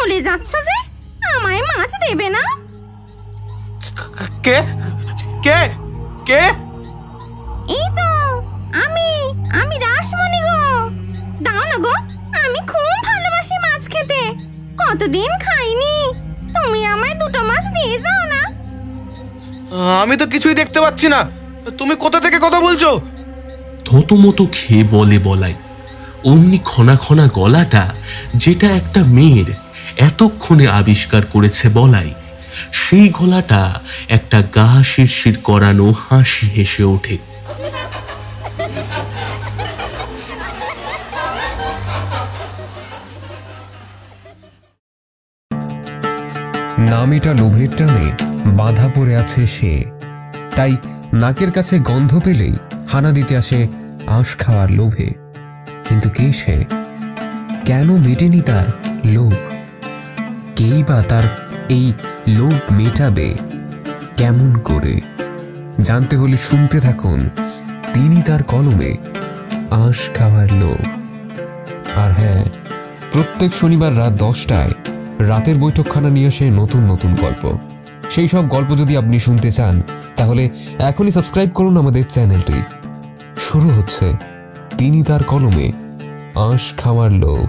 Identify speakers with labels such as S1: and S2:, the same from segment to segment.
S1: চলে যাচ্ছ যে? আমায় মাছ দেবে না?
S2: কে কে কে?
S1: এই তো আমি রাসমণি গো। দাও না গো, আমি খুব ভালোবাসি মাছ খেতে। কতদিন খাইনি, তুমি আমায় দুটো মাছ দিয়ে যাও না।
S2: আমি তো কিছুই দেখতে পাচ্ছি না, তুমি কোথা থেকে কথা বলছো?
S3: থতমতো খেয়ে বলে বলাই। অমনি খনা খনা গলাটা যেটা একটা মেয়ের এতক্ষণে আবিষ্কার করেছে বলাই, সেই গলাটা একটা গা শিরশির করানো হাসি হেসে ওঠে।
S4: নামিটা লোভের টানে বাধা পড়ে আছে সে, তাই নাকের কাছে গন্ধ পেলেই হানা দিতে আসে আঁশ খাওয়ার লোভে। কিন্তু কে সে? কেন মেটেনি তার লোভ? কেই বা তার এই লোভ মেটাবে কেমন করে? জানতে হলে শুনতে থাকুন তিনি তার কলমে, আঁশ খাওয়ার লোভ। আর হ্যাঁ, প্রত্যেক শনিবার রাত 10টায় রাতের বৈঠকখানা নিয়ে আসে নতুন নতুন গল্প। সেই সব গল্প যদি আপনি শুনতে চান তাহলে এখনই সাবস্ক্রাইব করুন আমাদের চ্যানেলটি। শুরু হচ্ছে তিনি তার কলমে, আঁশ খাওয়ার লোভ।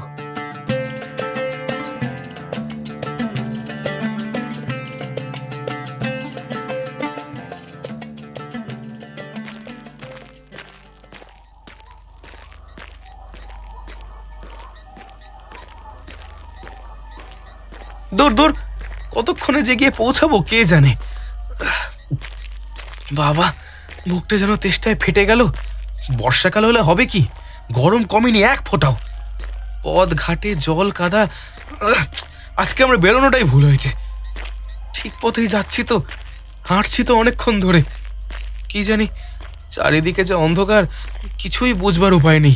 S2: দূর দূর, কতক্ষণে যে গিয়ে পৌঁছাবো কে জানে। বাবা, বুকটা যেন তেষ্টায় ফেটে গেল। বর্ষাকাল হলে হবে কি, গরম কমেনি এক ফোঁটাও। পথ ঘাটে জল কাদা। আজকে আমরা বেরোনোটাই ভুল হয়েছে। ঠিক পথেই যাচ্ছি তো, হাঁটছি তো অনেকক্ষণ ধরে। কি জানি চারিদিকে যে অন্ধকার, কিছুই বুঝবার উপায় নেই।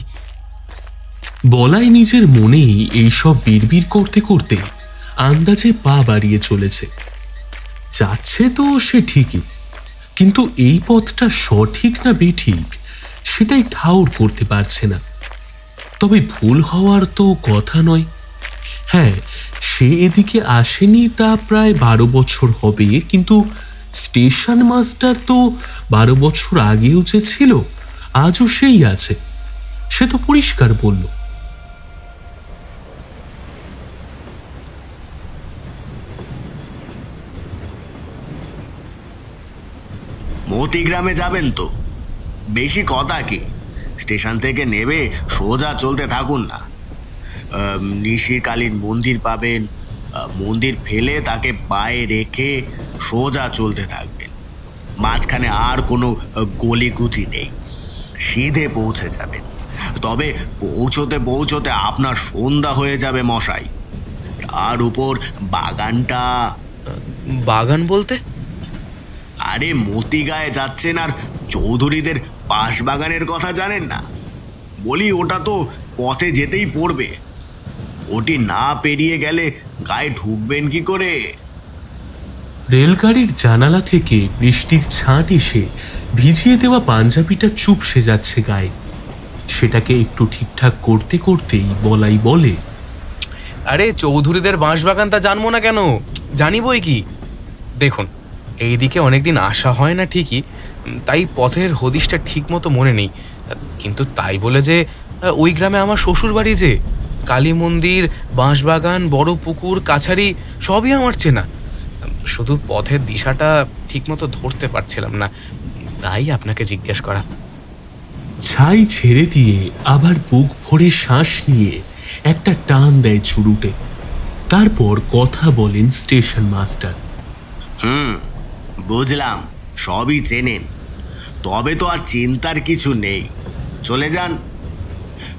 S3: বলাই নিজের মনেই এইসব বিড়বিড় করতে করতে আন্দাজে পা বাড়িয়ে চলেছে। যাচ্ছে তো সে ঠিকই, কিন্তু এই পথটা সঠিক না বেঠিক সেটাই ঠাউর করতে পারছে না। তবে ভুল হওয়ার তো কথা নয়। হ্যাঁ, সে এদিকে আসেনি তা প্রায় 12 বছর হবে, কিন্তু স্টেশন মাস্টার তো 12 বছর আগেও যে ছিল আজও সেই আছে, সে তো পরিষ্কার বলল।
S5: মতিগ্রামে যাবেন তো? বেশি কথা কি, স্টেশন থেকে নেবে সোজা চলতে থাকুন না। নিশিকালীন মন্দির পাবেন, মন্দির ফেলে তাকে পায়ে রেখে সোজা চলতে থাকবেন। মাঝখানে আর কোনো গলিকুচি নেই, সিধে পৌঁছে যাবেন। তবে পৌঁছতে পৌঁছতে আপনার সন্ধ্যা হয়ে যাবে মশাই। তার উপর বাগানটা।
S2: বাগান বলতে?
S5: আরে মতিগায়ে যাচ্ছেন আর চৌধুরীদের বাঁশবাগানের কথা জানেন না? বলি ওটা তো পথে যেতেই পড়বে। ওটি না পেরিয়ে গেলে গায়ে ঢুকবেন কি করে?
S3: রেলগাড়ির জানালা থেকে বৃষ্টির ছাঁট এসে ভিজিয়ে দেওয়া পাঞ্জাবিটা চুপসে যাচ্ছে গায়ে। সেটাকে একটু ঠিকঠাক করতে করতেই বলাই বলে,
S2: আরে চৌধুরীদের বাঁশবাগান তা জানবো না কেন, জানি বই কি। দেখুন, এইদিকে অনেকদিন আসা হয় না ঠিকই, তাই পথের হদিশটা ঠিক মতো মনে নেই। কিন্তু তাই বলে যে ওই গ্রামে আমার শ্বশুর বাড়ি, যে কালী মন্দির, বাঁশবাগান, বড় পুকুর, কাছারি সবই আমার চেনা। শুধু পথের দিশাটা ঠিক মতো ধরতে পারছিলাম না, তাই আপনাকে জিজ্ঞেস করা।
S3: ছাই ছেড়ে দিয়ে আবার বুক ভরে শ্বাস নিয়ে একটা টান দেয় ছুরুটে। তারপর কথা বলেন স্টেশন মাস্টার।
S5: বুঝলাম, সবই চেনেন। তবে তো আর চিন্তার কিছু নেই, চলে যান।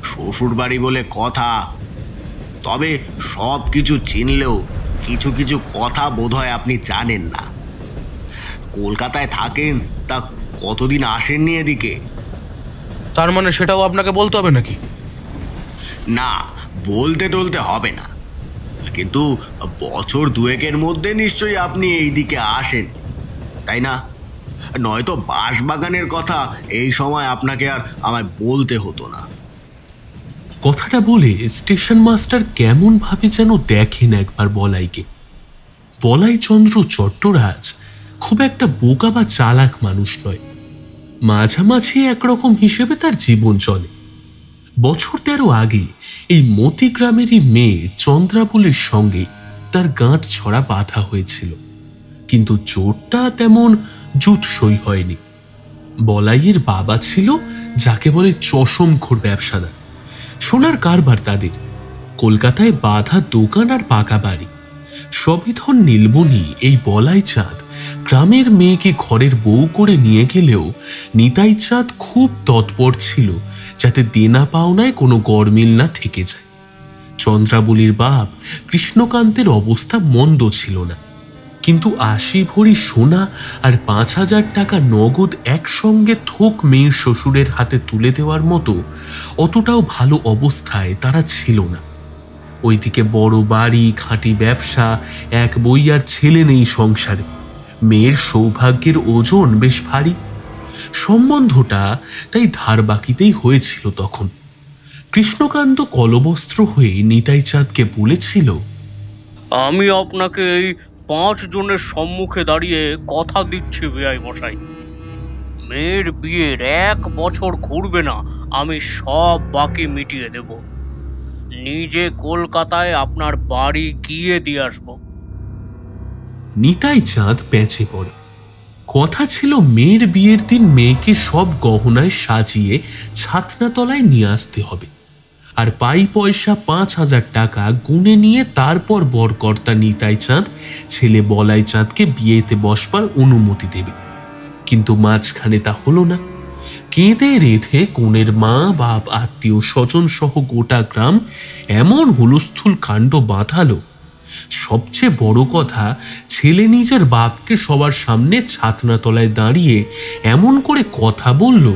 S5: শ্বশুর বাড়ি বলে কথা। তবে সব কিছু চিনলেও কিছু কিছু কথা বোধহয় আপনি জানেন না। কলকাতায় থাকেন, তা কতদিন আসেননি এদিকে?
S2: তার মানে সেটাও আপনাকে বলতে হবে নাকি?
S5: না, বলতে টলতে হবে না, কিন্তু বছর দুয়েকের মধ্যে নিশ্চয়ই আপনি এইদিকে আসেন, তাই না? নয়তো বাঁশবাগানের কথা এই সময় আপনাকে আর আমায় বলতে হতো না।
S3: কথাটা বলে স্টেশন মাস্টার কেমন ভাবে যেন দেখেন একবার বলাইকে। বলাইচন্দ্র চট্টরাজ খুব একটা বোকা বা চালাক মানুষ নয়, মাঝামাঝি একরকম হিসেবে তার জীবন চলে। বছর 13 আগে এই মতি গ্রামেরই মেয়ে চন্দ্রাবলীর সঙ্গে তার গাঁট ছড়া বাঁধা হয়েছিল, কিন্তু চোটটা তেমন জুৎসই হয়নি। বলাইয়ের বাবা ছিল যাকে বলে চশমখোর ব্যবসাদার, সোনার কারবার তাদের, কলকাতায় বাঁধা দোকান আর পাকা বাড়ি। সবিধন নীলমণি এই বলাই চাঁদ গ্রামের মেয়েকে ঘরের বউ করে নিয়ে গেলেও নিতাই চাঁদ খুব তৎপর ছিল যাতে দেনা পাওনায় কোনো গরমিল না থেকে যায়। চন্দ্রাবলীর বাপ কৃষ্ণকান্তের অবস্থা মন্দ ছিল না, কিন্তু 80 ভরি সোনা আর 5,000 টাকা নগদ একসঙ্গে থোক মেয়ের শ্বশুরের হাতে তুলে দেওয়ার মতো অতটাও ভালো অবস্থায় তারা ছিল না। ওইদিকে বড় বাড়ি, খাঁটি ব্যবসা, এক বই আর ছেলে নেই সংসারে। মেয়ের সৌভাগ্যের ওজন বেশ ভারী। সম্বন্ধটা তাই ধার বাকিতেই হয়েছিল তখন। কৃষ্ণকান্ত কলবস্ত্র হয়ে নিতাই চাঁদকে বলেছিল,
S6: আমি আপনাকে এই 5 জনের সম্মুখে দাঁড়িয়ে কথা দিচ্ছি বেয়াই মশাই, মেয়ের বিয়ের 1 বছর ঘুরবে না আমি সব বাকি মিটিয়ে দেব। নিজে কলকাতায় আপনার বাড়ি গিয়ে দিয়ে আসবো।
S3: নিতাই চাঁদ পেঁচে পড়ে। কথা ছিল মেয়ের বিয়ের দিন মেয়েকে সব গহনায় সাজিয়ে ছাতনাতলায় নিয়ে আসতে হবে, আর পাই পয়সা 5,000 টাকা গুনে নিয়ে তারপর বরকর্তা নিতাই চাঁদ ছেলে বলাই চাঁদকে বিয়েতে বসবার অনুমতি দেবে। কিন্তু মাঝখানে তা হলো না। কেঁদে রেধে কনের মা বাপ আত্মীয় স্বজন সহ গোটা গ্রাম এমন হুলস্থুল কাণ্ড বাঁধালো। সবচেয়ে বড় কথা, ছেলে নিজের বাপকে সবার সামনে ছাতনাতলায় দাঁড়িয়ে এমন করে কথা বলল,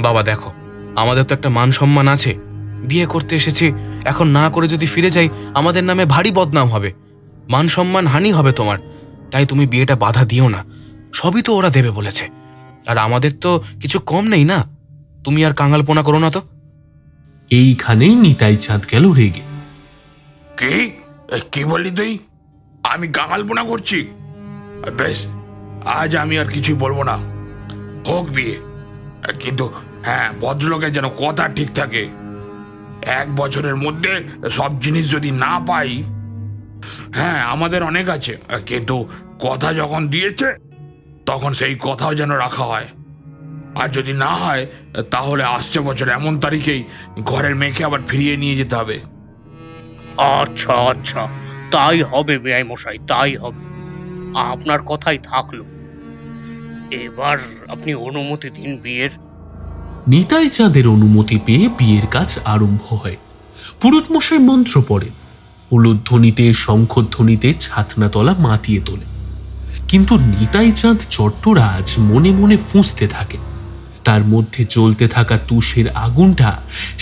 S2: বাবা দেখো, আমাদের তো একটা মান সম্মান আছে, বিয়ে করতে এসেছি, এখন না করে যদি ফিরে যাই আমাদের নামে ভারী বদনাম হবে, মান সম্মান হানি হবে তোমার। তাই তুমি বিয়েটা বাধা দিও না, সবই তো ওরা দেবে বলেছে, আর আমাদের তো কিছু কম নেই না, তুমি আর কাঙালপোনা করো না তো।
S3: এইখানেই নিতাই চাঁদ গেল রেগে।
S7: কি বললি তুই? আমি কাঙালপোনা করছি? বেশ, আজ আমি আর কিছুই বলবো না, হোক বিয়ে, কিন্তু হ্যাঁ, ভদ্রলোকের যেন কথা ঠিক থাকে। 1 বছরের মধ্যে সব জিনিস যদি না পাই, হ্যাঁ আমাদের অনেক আছে, কিন্তু কথা যখন দিয়েছে তখন সেই কথাও যেন রাখা হয়। আর যদি না হয় তাহলে আসছে বছর এমন তারিখেই ঘরের মেয়েকে আবার ফিরিয়ে নিয়ে যেতে হবে।
S6: আচ্ছা আচ্ছা, তাই হবে বেয়াই মশাই, তাই হবে, আপনার কথাই থাকলো। এবার আপনি অনুমতি দিন বিয়ের।
S3: নিতাই চাঁদের অনুমতি পেয়ে বিয়ের কাজ আরম্ভ হয়। পুরুতমশাই মন্ত্র পড়ে, উলুধ্বনিতে শঙ্খধ্বনিতে ছাতনাতলা মাতিয়ে তোলে। কিন্তু নিতাই চাঁদ চট্টরাজ মনে মনে ফুঁসতে থাকে। তার মধ্যে জ্বলতে থাকা তুষের আগুনটা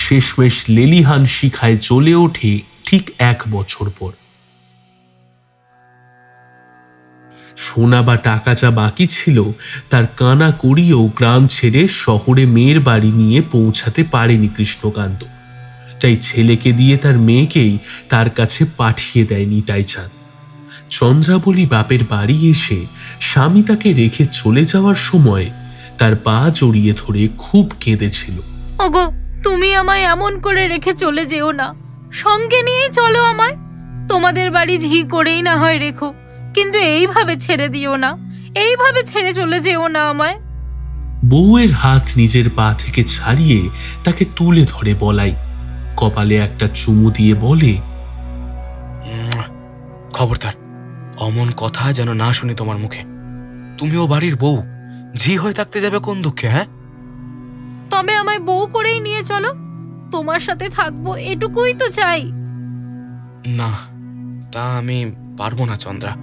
S3: শেষমেশ লেলিহান শিখায় জ্বলে ওঠে ঠিক 1 বছর পর। সোনা বা টাকা যা বাকি ছিল তার কানা করিয়েও গ্রাম ছেড়ে শহরে মেয়ের বাড়ি নিয়ে পৌঁছাতে পারেনি কৃষ্ণকান্ত। তাই ছেলেকে দিয়ে তার মেয়েকেই তার কাছে পাঠিয়ে দেয় নিতাই চাঁদ। চন্দ্রাবলী বাপের বাড়ি এসে স্বামী তাকে রেখে চলে যাওয়ার সময় তার পা জড়িয়ে ধরে খুব কেঁদেছিল।
S8: ওগো, তুমি আমায় এমন করে রেখে চলে যেও না, সঙ্গে নিয়েই চলো আমায়। তোমাদের বাড়ি ঝি করেই না হয় রেখো, কিন্তু এইভাবে ছেড়ে দিও না, এইভাবে ছেড়ে চলে যেও না আমায়।
S3: বউয়ের হাত নিজের পা থেকে ছাড়িয়ে তাকে তুলে ধরে বলাই, কপালে একটা চুমু দিয়ে বলে,
S2: খবরদার অমন কথা যেন না শুনি তোমার মুখে। তুমিও বাড়ির বউ, ঝি হয়ে থাকতে যাবে কোন দুঃখে? হ্যাঁ,
S8: তবে আমায় বউ করেই নিয়ে চলো, তোমার সাথে থাকবো, এটুকুই তো চাই।
S2: না, তা আমি পারবো না চন্দ্রা।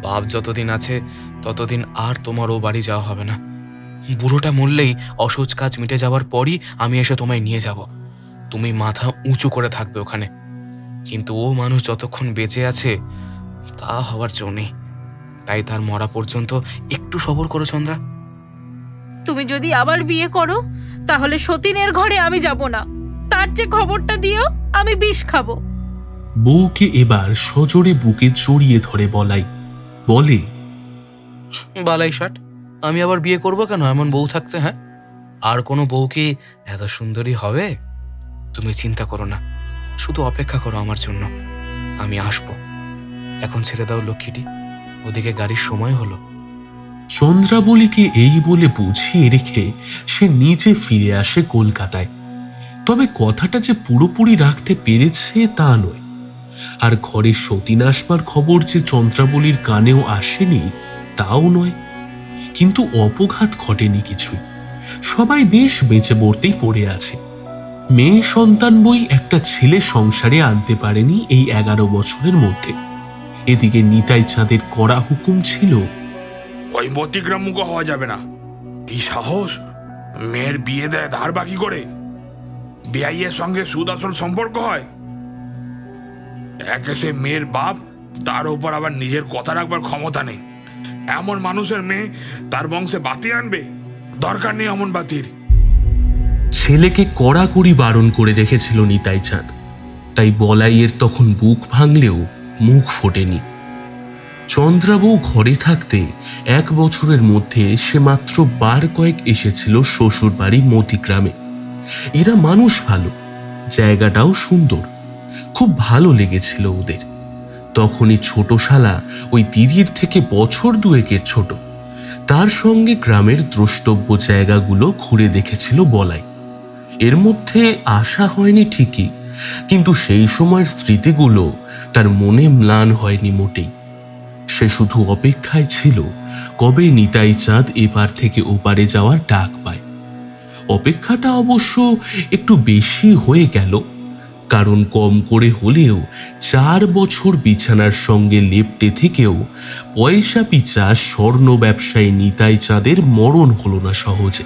S2: বাপ যতদিন আছে ততদিন আর তোমার ও বাড়ি যাওয়া হবে না। বুড়োটা মরলেই অসহজ কাজ মিটে যাওয়ার পরই আমি এসে তোমায় নিয়ে যাব। তুমি মাথা উঁচু করে থাকবে ওখানে। কিন্তু ও মানুষ যতক্ষণ বেঁচে আছে তা হওয়ার জো নেই। তাই তার মরা পর্যন্ত একটু সবর করো চন্দ্রা।
S8: তুমি যদি আবার বিয়ে করো তাহলে সতীনের ঘরে আমি যাব না। তার যে খবরটা দিও, আমি বিষ খাবো।
S3: বউকে এবার সজোরে বুকে জড়িয়ে ধরে বলাই, বলে,
S2: বালাই ষাট, আমি আবার বিয়ে করব কেন এমন বউ থাকতে? হ্যাঁ, আর কোনো বউ কি এত সুন্দরী হবে? তুমি চিন্তা করো না, শুধু অপেক্ষা করো আমার জন্য, আমি আসবো। এখন ছেড়ে দাও লক্ষ্মীটি, ওদিকে গাড়ির সময় হলো।
S3: চন্দ্রাবলীকে এই বলে বুঝিয়ে রেখে সে নিজে ফিরে আসে কলকাতায়। তবে কথাটা যে পুরোপুরি রাখতে পেরেছে তা নয়। আর ঘরে সতীন আসবার খবর যে চন্দ্রাবলীর কানেও আসেনি তাও নয়। কিন্তু অপঘাত ঘটেনি কিছুই, সবাই বেশ বেঁচে পড়তেই পড়ে আছে। মেয়ে সন্তান বই একটা ছেলে সংসারে আনতে পারেনি এই 11 বছরের মধ্যে। এদিকে নিতাই চাঁদের কড়া হুকুম ছিল,
S7: ওই মতিগ্রাম মুখ হওয়া যাবে না। কি সাহস, মেয়ের বিয়ে দেয় ধার বাকি করে? বেআইয়ের সঙ্গে সুদ আসল সম্পর্ক হয়? একে সে মেয়ের বাপ, তার উপর আবার নিজের কথা রাখবার ক্ষমতা নেই। এমন মানুষের মেয়ে তার বংশে বাতি আনবে? দরকার নেই এমন বাতির।
S3: ছেলেকে কড়াকড়ি বারণ করে রেখেছিল নিতাই চাঁদ, তাই বলাইয়ের তখন বুক ভাঙলেও মুখ ফোটেনি। চন্দ্রাবু ঘরে থাকতে 1 বছরের মধ্যে সে মাত্র বার কয়েক এসেছিল শ্বশুর বাড়ি মতিগ্রামে। এরা মানুষ ভালো, জায়গাটাও সুন্দর, খুব ভালো লেগেছিল ওদের। তখনই ছোট শালা ওই দিদির থেকে বছর 2-এর ছোট, তার সঙ্গে গ্রামের দ্রষ্টব্য জায়গাগুলো ঘুরে দেখেছিল বলাই। এর মধ্যে আশা হয়নি ঠিকই, কিন্তু সেই সময়ের স্মৃতিগুলো তার মনে ম্লান হয়নি মোটেই। সে শুধু অপেক্ষায় ছিল কবে নিতাই চাঁদ এপার থেকে ওপারে যাওয়ার ডাক পায়। অপেক্ষাটা অবশ্য একটু বেশি হয়ে গেল, কারণ কম করে হলেও 4 বছর বিছানার সঙ্গে লেপ্টে থেকেও পয়সা পিছা স্বর্ণ ব্যবসায়ী নিতাই চাঁদের মরণ হলো না সহজে।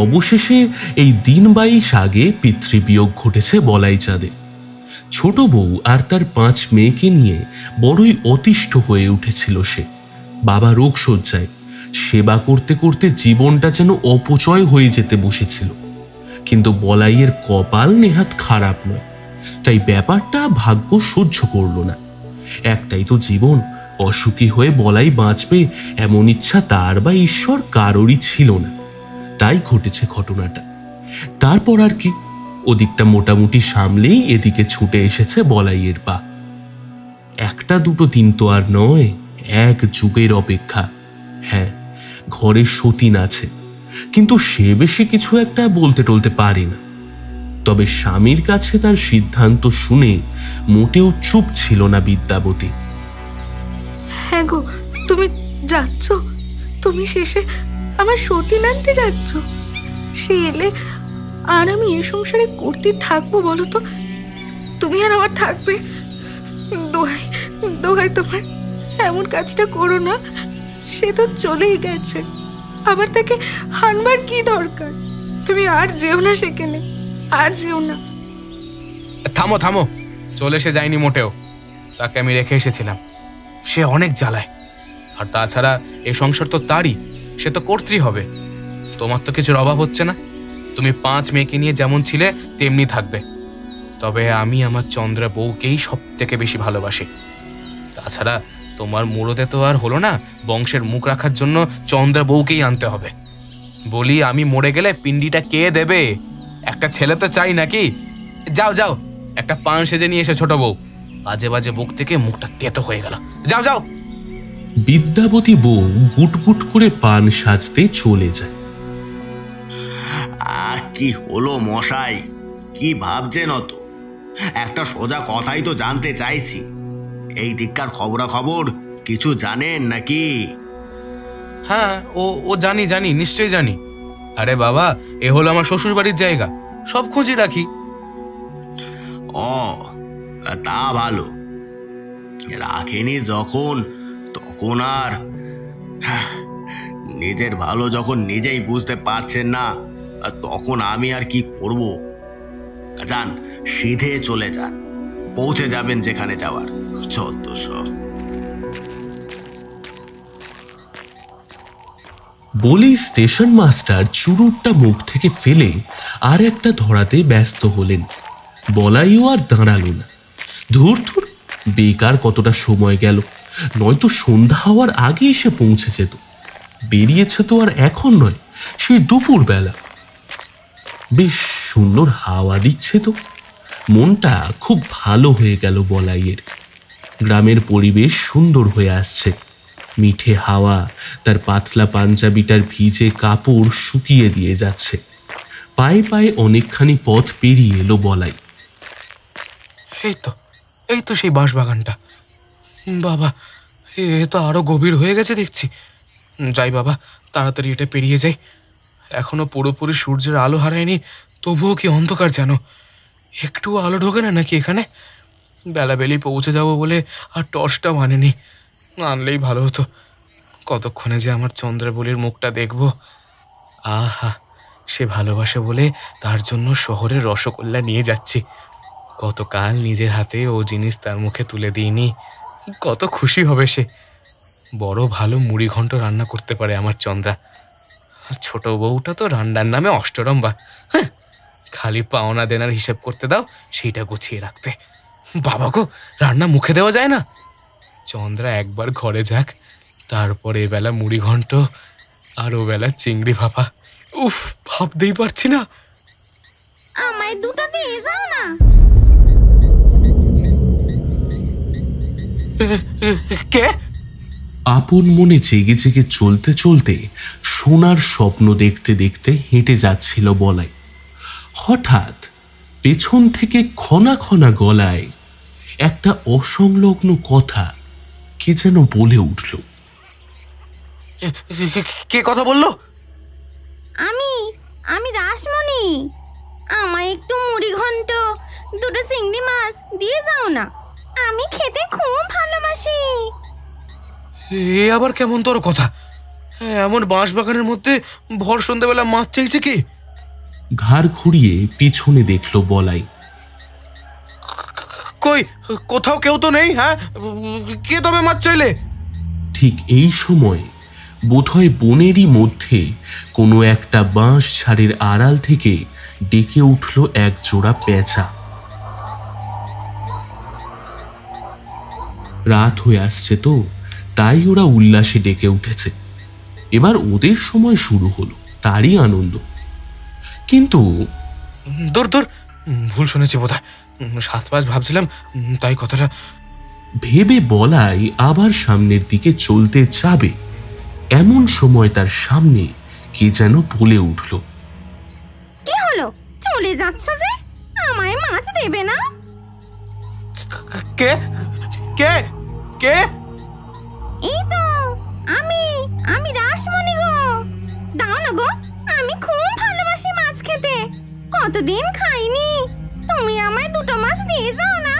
S3: অবশেষে এই দিন 22 আগে পিতৃবিয়োগ ঘটেছে বলাই চাঁদে। ছোট বউ আর তার 5 মেয়েকে নিয়ে বড়ই অতিষ্ঠ হয়ে উঠেছিল সে। বাবা রোগশয্যায়, সেবা করতে করতে জীবনটা যেন অপচয় হয়ে যেতে বসেছিল। কিন্তু বলাইয়ের কপাল নেহাত খারাপ নয়, তাই ব্যাপারটা ভাগ্য সহ্য করল না। একটাই তো জীবন, অসুখী হয়ে বলাই বাঁচবে এমন ইচ্ছা তার বা ঈশ্বর কারোরই ছিল না। তাই ঘটেছে ঘটনাটা। তারপর আর কি, ওদিকটা মোটামুটি সামলেই এদিকে ছুটে এসেছে বলাইয়ের পা। 1-2 দিন তো আর নয়, 1 যুগের অপেক্ষা। হ্যাঁ, ঘরে সতীন আছে, কিন্তু সে বেশি কিছু একটা বলতে টলতে পারে না। তবে স্বামীর কাছে তার সিদ্ধান্ত শুনে মোটেও চুপ ছিল না বিদ্যাবতী।
S9: হ্যাঁ গো, তুমি যাচ্ছ? তুমি শেষে আমার সতীন আনতে যাচ্ছ? সে এলে আর আমি এ সংসারে করতে থাকবো বলো তো? তুমি আর আমার থাকবে? দোহাই দোহাই তোমার, এমন কাজটা করো না। সে তো চলেই গেছে, আবার তাকে হানবার কি দরকার? তুমি আর যেও না সেখানে, আর যেও না।
S2: থামো থামো, চলে সে যায়নি মোটেও, তাকে আমি রেখে এসেছিলাম। সে অনেক জ্বালায়, আর তাছাড়া এই সংসার তো তারই, সে তো কর্ত্রী হবে। তোমার তো কিছুর অভাব হচ্ছে না, তুমি 5 মেয়েকে নিয়ে যেমন ছিলে তেমনি থাকবে। তবে আমি আমার চন্দ্রা বউকেই সব থেকে বেশি ভালোবাসি। তাছাড়া তোমার মুরদে তো আর হলো না, বংশের মুখ রাখার জন্য চন্দ্রা বউকেই আনতে হবে। বলি, আমি মরে গেলে পিণ্ডিটা কে দেবে? একটা ছেলে তো চাই নাকি? যাও যাও, একটা পান সেজে নিয়ে এসে ছোট বউ। বাজে বাজে বুক থেকে মুখটা তেতো হয়ে গেল। যাও যাও।
S3: বিদ্যাবতী বউ গুটগুট করে পান সাজতে চলে যায়।
S5: কি হলো মশাই, কি ভাবছেন অত? একটা সোজা কথাই তো জানতে চাইছি। এই দিককার খবরাখবর কিছু জানেন নাকি?
S2: হ্যাঁ, ও জানি জানি, নিশ্চয়ই জানি। আরে বাবা, এ হলো আমার শ্বশুর বাড়ির জায়গা, সব খোঁজই রাখি।
S5: ও, তা ভালো। রাখেনি যখন, তখন আর নিজের ভালো যখন নিজেই বুঝতে পারছেন না, তখন আমি আর কি করব? যান, সিধে চলে যান, পৌঁছে যাবেন যেখানে যাওয়ার। যত সব।
S3: বলেই স্টেশন মাস্টার চুরুটটা মুখ থেকে ফেলে আর একটা ধরাতে ব্যস্ত হলেন। বলাইও আর দাঁড়ালো না। ধুর ধুর, বেকার কতটা সময় গেল, নয়তো সন্ধ্যা হওয়ার আগেই সে পৌঁছে যেত। বেরিয়েছে তো আর এখন নয়, সেই দুপুর বেলা। বেশ সুন্দর হাওয়া দিচ্ছে তো, মনটা খুব ভালো হয়ে গেল বলাইয়ের। গ্রামের পরিবেশ সুন্দর হয়ে আসছে। মিঠে হাওয়া তার পাতলা পাঞ্জাবিটার ভিজে কাপড় শুকিয়ে দিয়ে যাচ্ছে। পায়ে পায়ে অনেকখানি পথ পেরিয়ে এলো বলাই।
S2: এই তো সেই বাঁশবাগানটা। বাবা, এ তো আরো গভীর হয়ে গেছে দেখছি। যাই বাবা, তাড়াতাড়ি এটা পেরিয়ে যাই। এখনো পুরোপুরি সূর্যের আলো হারায়নি, তবুও কি অন্ধকার যেন। একটু আলো ঢোকে না নাকি এখানে? বেলাবেলি পৌঁছে যাব বলে আর টর্চটা মানেনি, আনলেই ভালো হতো। কতক্ষণে যে আমার চন্দ্রাবলীর মুখটা দেখব। আহা, সে ভালোবাসে বলে তার জন্য শহরের রসগোল্লা নিয়ে যাচ্ছি। কতকাল নিজের হাতে ও জিনিস তার মুখে তুলে দিইনি। কত খুশি হবে সে। বড় ভালো মুড়ি ঘন্ট রান্না করতে পারে আমার চন্দ্রা। আর ছোট বউটা তো রান্নার নামে অষ্টরম্বা। হ্যাঁ, খালি পাওনা দেনার হিসেব করতে দাও, সেইটা গুছিয়ে রাখবে। বাবা গো, রান্না মুখে দেওয়া যায় না। চন্দ্রা একবার ঘরে যাক, তারপর এবেলা মুড়ি ঘন্ট আর ও বেলা চিংড়ি ভাপা। উফ, ভাবতেই পারছি না।
S1: আমায় দুটো দিয়ে যাও না।
S2: কে?
S3: আপন মনে জেগে জেগে চলতে চলতে সোনার স্বপ্ন দেখতে দেখতে হেঁটে যাচ্ছিল বলাই। হঠাৎ পেছন থেকে খনা খনা গলায় একটা অসংলগ্ন কথা কে যেন বলে উঠল।
S2: কে কথা বললো?
S1: আমি রাসমণি। আমায় একটু মুড়ি ঘন্ট, দুটো চিংড়ি মাছ দিয়ে যাও না। আমি খেতে খুব ভালোবাসি।
S2: এ আবার কেমন তোর কথা? এমন বাঁশবাগানের মধ্যে ভর সন্ধ্যাবেলা মাছ চাইছে কি?
S3: ঘাড় ঘুরিয়ে পিছনে দেখলো বলাই।
S2: কই, কোথাও কেউ তো নেই। হ্যাঁ, কে তবে মাছ চাইলে?
S3: ঠিক এই সময় বোধহয় বনেরই মধ্যে কোনো একটা বাঁশ ঝাড়ের আড়াল থেকে ডেকে উঠল এক জোড়া পেঁচা। রাত হয়ে আসছে তো, তাই ওরা উল্লাসে ডেকে উঠেছে। এবার ওদের সময় শুরু হলো, তারই আনন্দ। কিন্তু
S2: দূর দূর, ভুল শুনেছি বোধহয়। 7-5 ভাবছিলাম, তাই কথাটা
S3: ভেবে বলাই আবার সামনের দিকে চলতে যাবে, এমন সময় তার সামনে কে যেন বলে উঠল।
S1: কি হলো, চলে যাচ্ছ যে? আমায় মাছ দেবে না?
S2: কে কে কে?
S1: এই তো আমি রাসমণি গো। দাও না গো, আমি খুব ভালোবাসি মাছ খেতে। কতদিন খাইনি, তুমি আমায় দুটো মাছ দিয়ে যাও না।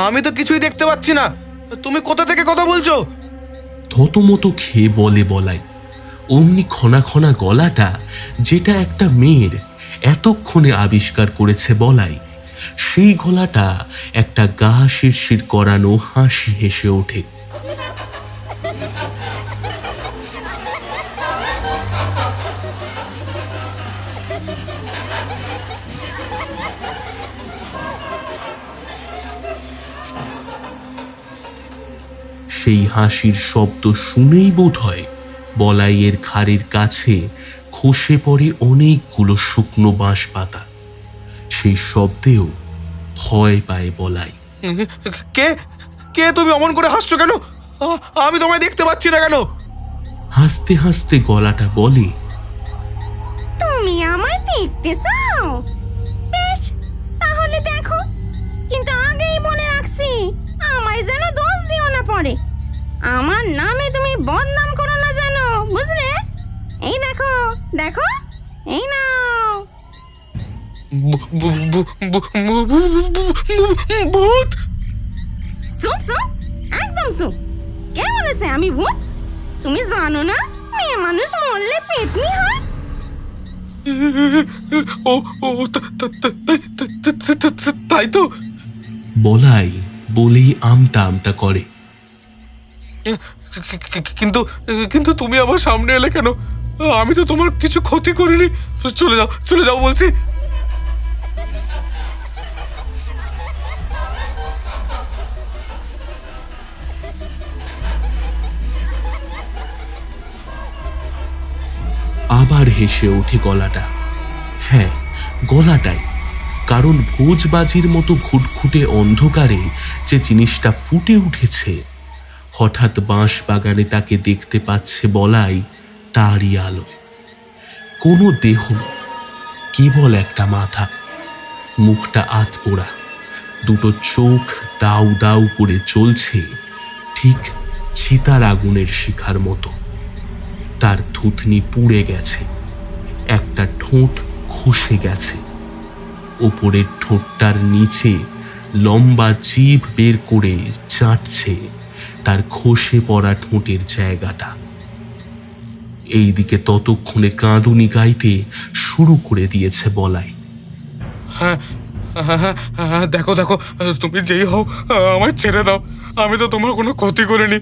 S2: আমি তো কিছুই দেখতে পাচ্ছি না, তুমি কোথা থেকে কথা বলছো?
S3: থতমত খেয়ে বলে বলাই। অমনি খনা খনা গলাটা, যেটা একটা মেয়ের এতক্ষণে আবিষ্কার করেছে বলাই, সেই গলাটা একটা গা শিরশির করানো হাসি হেসে ওঠে। সেই হাসির শব্দ শুনেই বোধ হয় বলাইয়ের ঘাড়ের কাছে খসে পড়ে অনেকগুলো শুকনো বাঁশ পাতা। সেই শব্দেও ভয় পায় বলাই।
S2: কে কে তুমি অমন করে হাসছো কেন? আমি তোমায় দেখতে পাচ্ছি না কেন?
S3: হাসতে হাসতে গলাটা বলে,
S1: তুমি আমায় দেখতে চাও? বেশ, তাহলে দেখো, কিন্তু আগেই মনে রাখছি, আমায় যেন দোষ দিও না পরে। আমার নামে তুমি বদনাম করো না যেন, বুঝলে? এই দেখো দেখো, এই নাও।
S2: ভূত?
S1: চুপ চুপ, একদম চুপ। কে বলেছে আমি ভূত? তুমি জানো না মেয়ে মানুষ মরলে পেতনি হয়?
S2: ও তাই তো।
S3: বলাই বলেই আমতা আমতা করে।
S2: কিন্তু কিন্তু তুমি আমার সামনে এলে কেন? আমি তো তোমার কিছু ক্ষতি করিনি। চলে যাও, চলে যাও বলছি।
S3: আবার হেসে ওঠে গলাটা। হ্যাঁ, গলাটাই। কারণ ভোজবাজির মতো ঘুটঘুটে অন্ধকারে যে জিনিসটা ফুটে উঠেছে, হঠাৎ বাঁশ বাগানে তাকে দেখতে পাচ্ছে বলাই তারই আলো। কোনো দেহ নয়, কেবল একটা মাথা, মুখটা আধপোড়া, দুটো চোখ দাউ দাউ করে চলছে ঠিক চিতার আগুনের শিখার মতো। তার থুতনি পুড়ে গেছে, একটা ঠোঁট খসে গেছে, ওপরের ঠোঁটটার নিচে লম্বা জিভ বের করে চাটছে তার খসে পড়া ঠোঁটের জায়গাটা। এইদিকে ততক্ষণে কাঁদুনি গাইতে শুরু করে দিয়েছে বলাই।
S2: হ্যাঁ হ্যাঁ হ্যাঁ, দেখো দেখো, তুমি যেই হও আমায় ছেড়ে দাও। আমি তো তোমার কোনো ক্ষতি করিনি।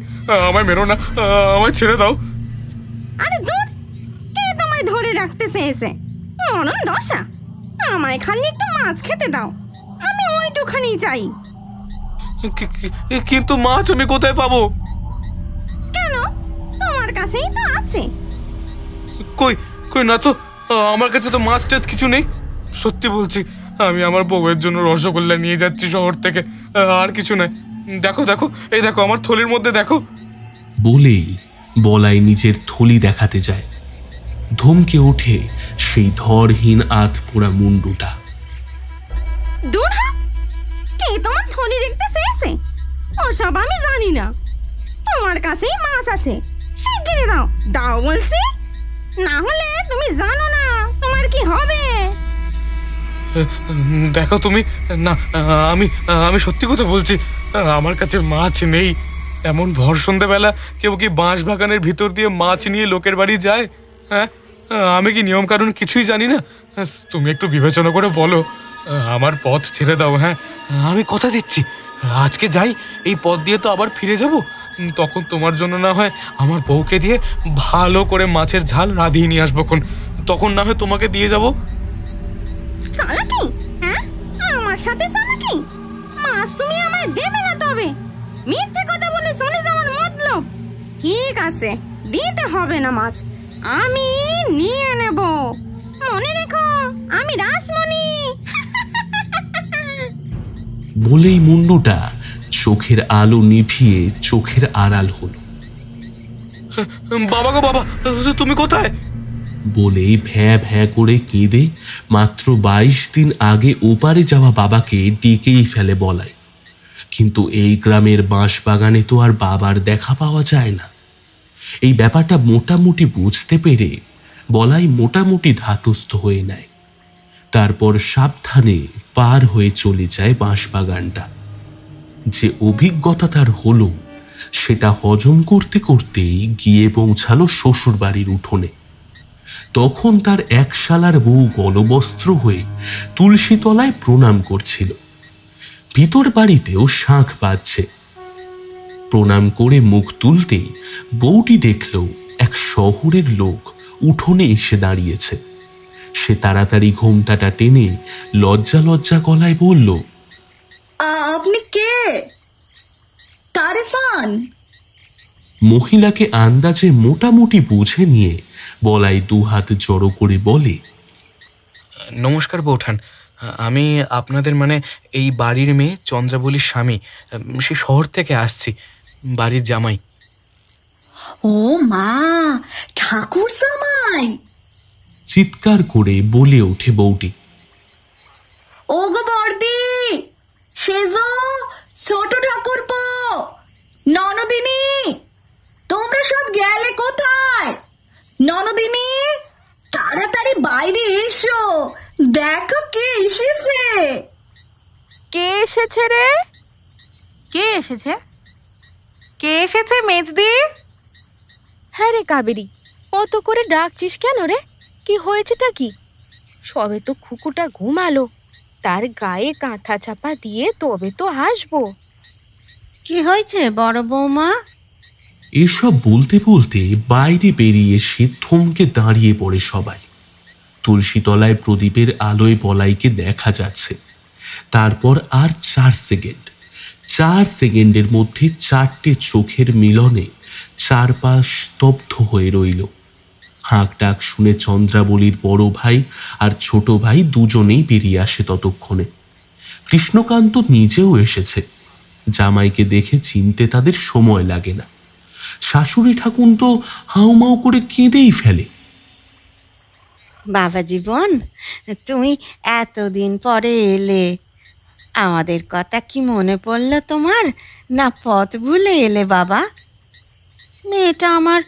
S2: আমায় মেরো না, আমায় ছেড়ে দাও।
S1: আরে দূর, কে তোমায় ধরে রাখতেছে এসে? মরণ দশা, আমায় খালি একটু মাছ খেতে দাও, আমি ওইটুখানি চাই।
S2: কিন্তু মাছ আমি কোথায় পাবো?
S1: কেন, তোমার কাছেই তো আছে।
S2: কই কই না তো, আমার কাছে তো মাছ টাছ কিছু নেই। সত্যি বলছি, আমি আমার বউয়ের জন্য রসগোল্লা নিয়ে যাচ্ছি শহর থেকে, আর কিছু নয়। দেখো দেখো, এই দেখো আমার থলির মধ্যে দেখো।
S3: বলেই বলাই নিজের থলি দেখাতে যায়। ধমকে ওঠে সেই ধরহীন আধপোড়া মুন্ডুটা।
S1: দূর হ, কে তোমার থলি দেখতে চেয়েছে? ওসব আমি জানি না। তোমার কাছেই মাছ আছে, শিগগিরই দাও, দাও বলছি, না হলে তুমি জানো না তোমার কি হবে।
S2: দেখো তুমি, না আমি আমি সত্যি কথা বলছি, আমার কাছে মাছ নেই। এমন ভর সন্ধ্যেবেলা কেউ কি বাঁশ বাগানের ভিতর দিয়ে মাছ নিয়ে লোকের বাড়ি যায়? হ্যাঁ, আমি কি নিয়ম কানুন কিছুই জানি না? তুমি একটু বিবেচনা করে বলো, আমার পথ ছেড়ে দাও। হ্যাঁ, আমি কথা দিচ্ছি, আজকে যাই, এই পথ দিয়ে তো আবার ফিরে যাব। তখন তোমার জন্য না হয় আমার বউকে দিয়ে ভালো করে মাছের ঝাল রাঁধিয়ে নিয়ে আসবো। তখন না হয় তোমাকে দিয়ে যাব।
S1: চালাকি? হ্যাঁ, আমার সাথে চালাকি? মাছ তুমি আমায় দেবে না? তবে মিথ্যে কথা বলে চলে যাওয়ার মতলব? ঠিক আছে, দিতে হবে না মাছ, আমি নিয়ে নেব। মনে রেখো, আমি রাসমণি।
S3: বলেই মুন্ডুটা চোখের আলো নিভিয়ে চোখের আড়াল হলো।
S2: বাবা গো বাবা, তুমি কোথায়?
S3: বলেই ভ্যাঁ ভ্যাঁ করে কেঁদে মাত্র 22 দিন আগে ওপারে যাওয়া বাবাকে ডেকেই ফেলে বলাই। কিন্তু এই গ্রামের বাঁশ বাগানে তো আর বাবার দেখা পাওয়া যায় না। এই ব্যাপারটা মোটামুটি বুঝতে পেরে বলাই মোটামুটি ধাতস্থ হয়ে নেয়। তারপর সাবধানে পার হয়ে চলে যায় বাঁশ বাগানটা। যে অভিজ্ঞতা তার হলো, সেটা হজম করতে করতেই গিয়ে পৌঁছালো শ্বশুর বাড়ির উঠোনে। তখন তার এক শালার বউ গলবস্ত্র হয়ে তুলসী তলায় প্রণাম করছিল। ভিতর বাড়িতেও শাঁখ বাজছে। প্রণাম করে মুখ তুলতেই বউটি দেখল এক শহরের লোক উঠোনে এসে দাঁড়িয়েছে। সে তাড়াতাড়ি ঘোমটাটা টেনে লজ্জা লজ্জা গলায় বলল,
S9: আপনি কে? তারেসান?
S3: মহিলাকে আন্দাজে মোটামুটি বুঝে নিয়ে বলাই দুহাত জড়ো করে বলে,
S2: নমস্কার বৌঠান, আমি আপনাদের মানে এই বাড়ির মেয়ে চন্দ্রাবলীর স্বামী, সে শহর থেকে আসছি, বাড়ির জামাই।
S9: ও মা, ঠাকুর জামাই!
S3: চিৎকার করে বলে ওঠে বউটি।
S9: ও গো বর্দি, সেজো, ছোট ঠাকুরপো, ননদিনী, তোমরা সব গেলে কোথায়? ননদিনী, তাড়াতাড়ি বাইরে এসো, দেখো কে এসেছে।
S8: কে এসেছে রে? কে এসেছে?
S1: কে এসেছে মেজদি?
S10: হ্যাঁ রে কাবেরী, অত করে ডাকছিস কেন রে? কি হয়েছেটা কি? সবে তো খুকুটা ঘুমালো, তার গায়ে কাঁথা চাপা দিয়ে তবে তো আসবো।
S1: কি হয়েছে বড় বৌমা?
S3: এসব বলতে বলতে বাইরে বেরিয়ে এসে থমকে দাঁড়িয়ে পড়ে সবাই। তুলসীতলায় প্রদীপের আলোয় বলাইকে দেখা যাচ্ছে। তারপর আর 4 সেকেন্ডের মধ্যে 4টে চোখের মিলনে চারপাশ স্তব্ধ হয়ে রইল। হাঁক ডাক শুনে চন্দ্রাবলীর বড় ভাই আর ছোট ভাই দুজনেই বেরিয়ে আসে ততক্ষণে। কৃষ্ণকান্ত নিজেও এসেছে। জামাইকে দেখে চিনতে তাদের সময় লাগে না। শাশুড়ি ঠাকুর তো হাউমাউ করে কেঁদেই ফেলে।
S11: বাবা জীবন, তুমি এতদিন পরে এলে, আমাদের কথা কি মনে পড়লো তোমার, না পথ ভুলে এলে বাবা? মেয়েটা আমার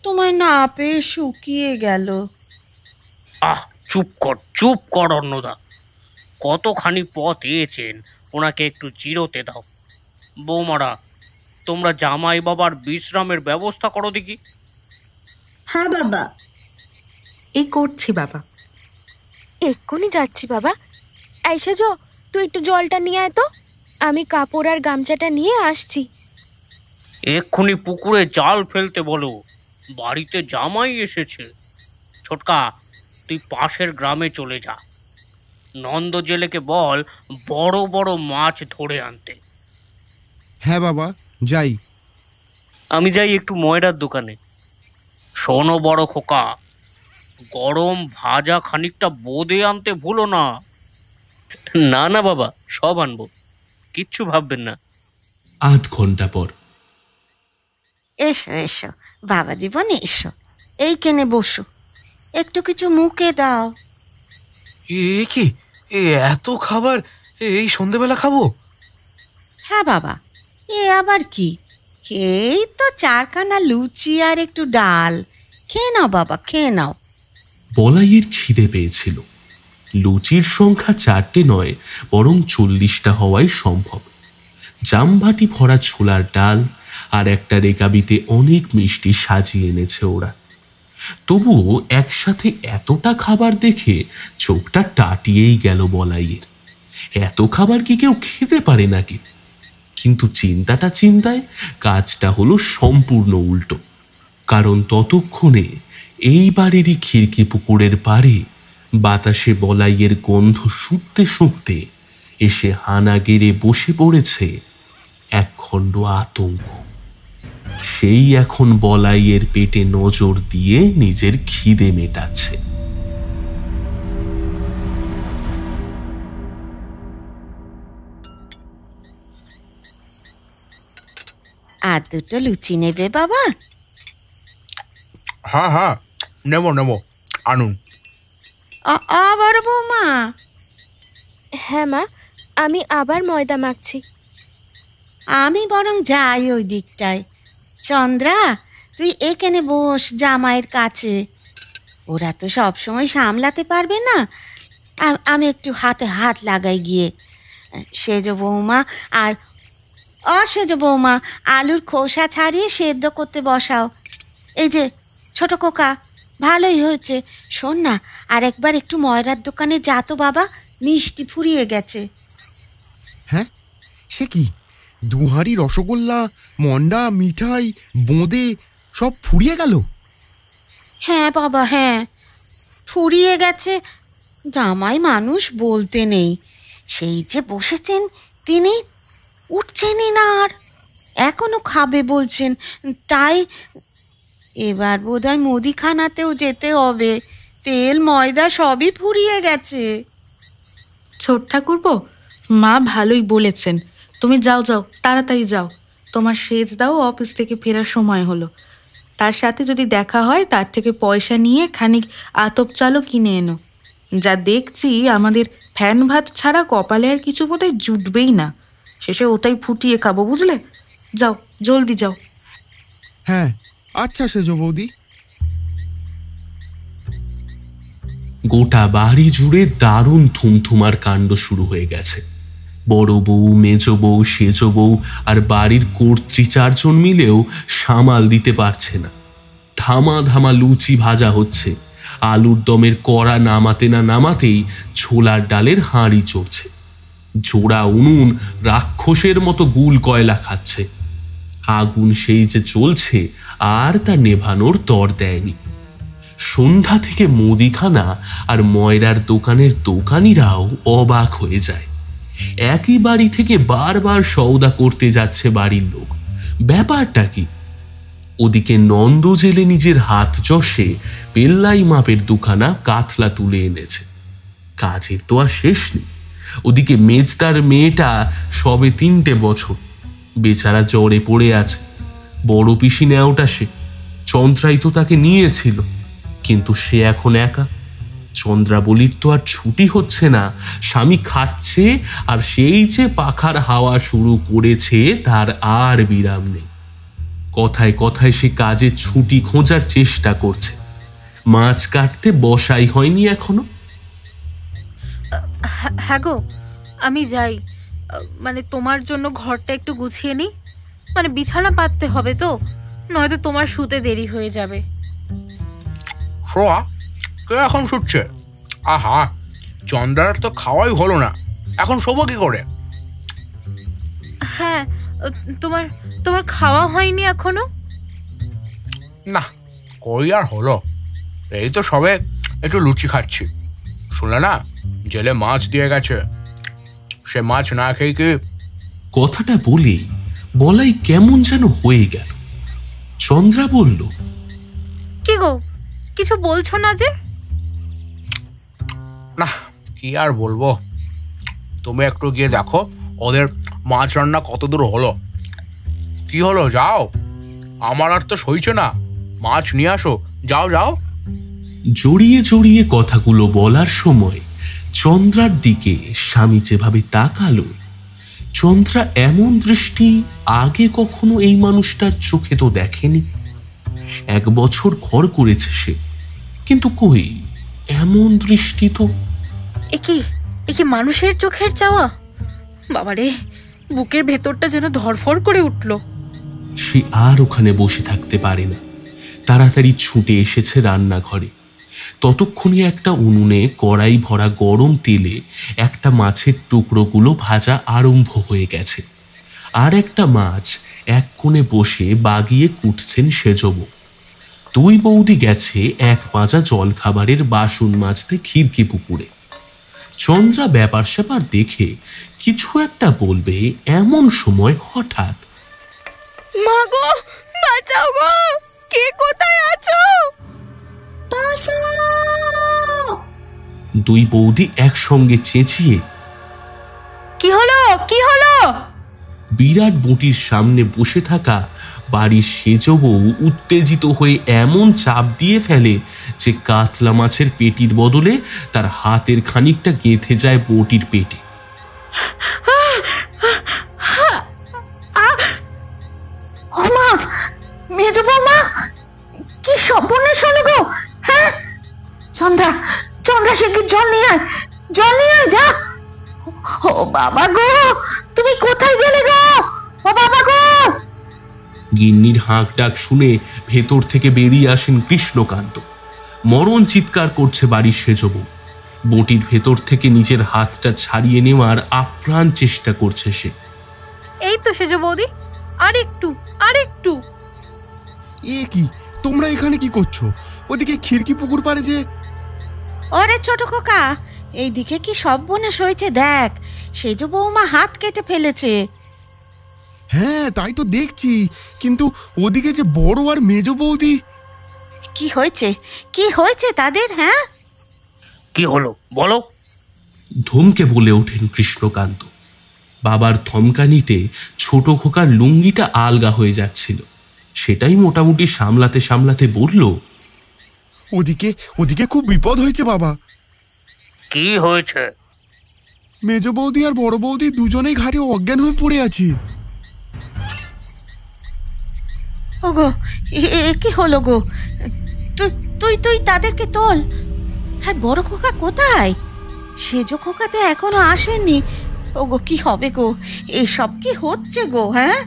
S11: তোমায় না পেয়ে শুকিয়ে গেল।
S6: চুপ কর অন্নদা। কতখানি পথ এসেছেন, ওনাকে একটু জিরোতে দাও। বৌমারা, তোমরা জামাই বাবার বিশ্রামের ব্যবস্থা করো দেখি।
S9: হ্যাঁ বাবা, এই করছি বাবা।
S10: এক্ষুনি যাচ্ছি বাবা। এই সেজো, তুই একটু জলটা নিয়ে আয় তো, আমি কাপড় আর গামছাটা নিয়ে আসছি।
S6: এক্ষুনি পুকুরে জাল ফেলতে বলো, বাড়িতে জামাই এসেছে। ছোটকা, তুই পাশের গ্রামে চলে যা। নন্দ জেলেকে বল বড় বড় মাছ ধরে আনতে।
S12: হ্যাঁ বাবা, যাই।
S6: আমি যাই একটু ময়রার দোকানে। শোনো বড় খোকা, গরম ভাজা খানিকটা বোঁদে আনতে ভুলো না। না না বাবা, সব আনবো, কিচ্ছু ভাববেন না।
S3: আধ ঘন্টা পর।
S11: এসো এসো বাবা জীবন, এসো, এইখানে বসো, একটু কিছু মুখে দাও।
S2: এ কি, এত খাবার এই সন্ধেবেলা খাবো?
S11: হ্যাঁ বাবা, এ আবার কি, এই তো 4খানা লুচি আর একটু ডাল, খেয়ে নাও বাবা, খেয়ে নাও।
S3: বলাইয়ের খিদে পেয়েছিল। লুচির সংখ্যা 4টে নয়, বরং 40টা হওয়াই সম্ভব। জামভাটি ভরা ছোলার ডাল আর একটা রেকাবিতে অনেক মিষ্টি সাজিয়ে এনেছে ওরা। তবুও একসাথে এতটা খাবার দেখে চোখটা টাটিয়েই গেল বলাইয়ের। এত খাবার কি কেউ খেতে পারে নাকি? কিন্তু চিন্তায় কাজটা হলো সম্পূর্ণ উল্টো। কারণ ততক্ষণে এই বাড়িরই খিড়কি পুকুরের পাড়ে বাতাসে বলাইয়ের গন্ধ শুঁকতে শুঁকতে এসে হানা গেড়ে বসে পড়েছে একখণ্ড আতঙ্ক। সেই এখন বলাইয়ের পেটে নজর দিয়ে নিজের খিদে মেটাচ্ছে।
S11: আর দুটো লুচি নেবে বাবা?
S12: হ্যাঁ, নেব আনুন।
S11: আবার বৌমা?
S10: হ্যাঁ মা, আমি আবার ময়দা মাখছি।
S11: আমি বরং যাই ওই দিকটায়। চন্দ্রা, তুই এখানে বস জামাইয়ের কাছে, ওরা তো সবসময় সামলাতে পারবে না, আমি একটু হাতে হাত লাগাই গিয়ে। সেজ বৌমা আর অসেজ বৌমা আলুর খোসা ছাড়িয়ে সেদ্ধ করতে বসাও। এই যে ছোট কোকা, ভালোই হয়েছে। শোন না, আর একবার একটু ময়রার দোকানে যা তো বাবা, মিষ্টি ফুরিয়ে গেছে।
S12: হ্যাঁ, সে কি, 2 হাঁড়ি রসগোল্লা, মন্ডা, মিঠাই, বোঁদে সব ফুরিয়ে গেল?
S11: হ্যাঁ বাবা, হ্যাঁ, ফুরিয়ে গেছে। জামাই মানুষ বলতে নেই, সেই যে বসেছেন তিনি উঠছেনই না, আর এখনো খাবে বলছেন। তাই এবার বোধহয় মুদিখানাতেও যেতে হবে, তেল ময়দা সবই ফুরিয়ে গেছে।
S9: ছোট ঠাকুরপো, মা ভালোই বলেছেন, তুমি যাও তাড়াতাড়ি যাও। তোমার সেজ দাও, অফিস থেকে ফেরার সময় হলো। তার সাথে যদি দেখা হয় তার থেকে পয়সা নিয়ে খানিক আতপ চালও কিনে এনো। যা দেখছি আমাদের ফ্যান ভাত ছাড়া কপালে আর কিছু বোধহয় জুটবেই না, শেষে ওটাই ফুটিয়ে খাবো, বুঝলে? যাও, জলদি যাও।
S12: হ্যাঁ, আচ্ছা সেজ বৌদি।
S3: গোটা বাড়ি জুড়ে দারুণ থুমথুমার কাণ্ড শুরু হয়ে গেছে। বড় বউ, মেজ বউ, সেজ বউ আর বাড়ির কর্ত্রী 4 জন মিলেও সামাল দিতে পারছে না। ধামা লুচি ভাজা হচ্ছে, আলুর দমের কড়া নামাতে না নামাতেই ছোলার ডালের হাঁড়ি চড়ছে। জোড়া উনুন রাক্ষসের মতো গুল কয়লা খাচ্ছে। আগুন সেই যে চলছে আর তা নেভানোর তর দেয়নি। সন্ধ্যা থেকে মুদিখানা আর ময়রার দোকানের দোকানিরাও অবাক হয়ে যায়। একই বাড়ি থেকে বারবার সওদা করতে যাচ্ছে বাড়ির লোক, ব্যাপারটা কি? ওদিকে নন্দ জেলে নিজের হাত চষে পেল্লাই মাপের দুখানা কাতলা তুলে এনেছে। কাজের তো আর শেষ নেই। ওদিকে মেজদার মেয়েটা সবে 3টে বছর, বেচারা জ্বরে পড়ে আছে। বড় পিসি নেওটা সে, চন্দ্রাই তো তাকে নিয়েছিল, কিন্তু সে এখন একা। চন্দ্রাবলীর তো আর ছুটি হচ্ছে না, স্বামী খাচ্ছে আর সেই যে পাখার হাওয়া শুরু করেছে তার আর বিরাম নেই। কথায় কথায় সে কাজে ছুটি খোঁজার চেষ্টা করছে। মাছ কাটতে বসাই হয়নি এখনো।
S8: হ্যাঁ গো, আমি যাই, মানে তোমার জন্য ঘরটা একটু গুছিয়ে নিই, মানে বিছানা পাততে হবে তো, নয়তো তোমার শুতে দেরি হয়ে যাবে।
S2: শোয়া, কে এখন শুচ্ছে? আহা, চন্দ্রার তো খাওয়াই হলো না, এখন শোবো কি করে?
S8: হ্যাঁ, তোমার তোমার খাওয়া হয়নি এখনো?
S2: না, কই আর হলো, এই তো সবে একটু লুচি খাচ্ছি। শুনলে না, জেলে মাছ দিয়ে গেছে, সে মাছ না খেয়ে কি?
S3: কথাটা বলে বলাই কেমন যেন হয়ে গেল। চন্দ্রা বলল,
S8: কি গো, কিছু বলছো না যে?
S2: না, কি আর বলবো, তুমি একটু গিয়ে দেখো ওদের মাছ রান্না কত দূর হলো। কি হলো, যাও, আমার আর তো সইছে না, মাছ নিয়ে আসো, যাও যাও।
S3: জড়িয়ে জড়িয়ে কথাগুলো বলার সময় চন্দ্রার দিকে স্বামী যেভাবে তাকালো, চন্দ্রা এমন দৃষ্টি আগে কখনো এই মানুষটার চোখে তো দেখেনি। 1 বছর ঘর করেছে সে, কিন্তু কই এমন দৃষ্টি তো।
S8: একি মানুষের চোখের চাওয়া? বাবারে, বুকের ভেতরটা যেন ধরফর করে উঠল।
S3: সে আর ওখানে বসে থাকতে পারে না, তাড়াতাড়ি ছুটে এসেছে রান্নাঘরে। ততক্ষণে একটা উনুনে কড়াই ভরা গরম তেলে একটা মাছের টুকরোগুলো ভাজা আরম্ভ হয়ে গেছে, আর একটা মাছ এক কোণে বসে বাগিয়ে কুটছেন সেজবো। 2 বৌদি গেছে 1 পাঁজা জল খাবারের বাসন মাজতে খিড়কি পুকুরে। চন্দ্রা ব্যাপার স্যাপার দেখে কিছু একটা বলবে, এমন সময় হঠাৎ,
S9: মা গো, বাঁচাও গো, কে কোথায় আছো?
S3: 2 বৌদি একসঙ্গে চেঁচিয়ে,
S8: কি হলো, কি হলো?
S3: বিরাট বটির সামনে বসে থাকা বাড়ির সেজবউ উত্তেজিত হয়ে এমন চাপ দিয়ে ফেলে যে কাতলা মাছের পেটির বদলে তার হাতের খানিকটা গেঁথে যায় বটির পেটে।
S11: মা, মেজ বৌমা, কি সর্বনাশ হলো গো? হ্যাঁ, চন্দ্রা, চন্দ্রা, সে কি জল নিয়ে আয়, জল নিয়ে আয়, যা। ও বাবা গো, তুমি কোথায় গেলে গো? ও বাবা গো!
S3: গিন্নির হাঁক ডাক শুনে ভেতর থেকে বেরিয়ে আসেন কৃষ্ণকান্ত। মরণ চিৎকার করছে বাড়ির সেজবউ। বটির ভেতর থেকে নিজের হাতটা ছাড়িয়ে নেওয়ার আপ্রাণ চেষ্টা করছে সে।
S8: এই তো সেজ বৌদি, আর একটু, আর একটু।
S12: এ কি, তোমরা এখানে কি করছো? ওদিকে খিড়কি পুকুর পাড়ে যে।
S11: ওরে ছোট খোকা, এইদিকে কি সর্বনাশ হয়েছে দেখ, সেজ বৌমা হাত কেটে ফেলেছে।
S12: হ্যাঁ, তাই তো দেখছি, কিন্তু ওদিকে যে বড় আর মেজ বৌদি।
S11: কি হয়েছে, কি হয়েছে তাদের? হ্যাঁ,
S6: কি হলো বলো?
S3: ধমকে বলে ওঠেন কৃষ্ণকান্ত। বাবার থমকানিতে ছোট খোকার লুঙ্গিটা আলগা হয়ে যাচ্ছিল, সেটাই মোটামুটি সামলাতে সামলাতে বলল,
S12: ওদিকে ওদিকে খুব বিপদ হয়েছে বাবা।
S6: কি হয়েছে?
S12: মেজ বৌদি আর বড় বৌদি দুজনেই ঘাটে অজ্ঞান হয়ে পড়ে আছে।
S11: ওগো, কি হলো গো? তুই তুই তাদেরকে তোল। আর বড় খোকা কোথায়? সেজ খোকা তো এখনো আসেনি। ওগো, কি হবে গো? এসব কি হচ্ছে গো? হ্যাঁ,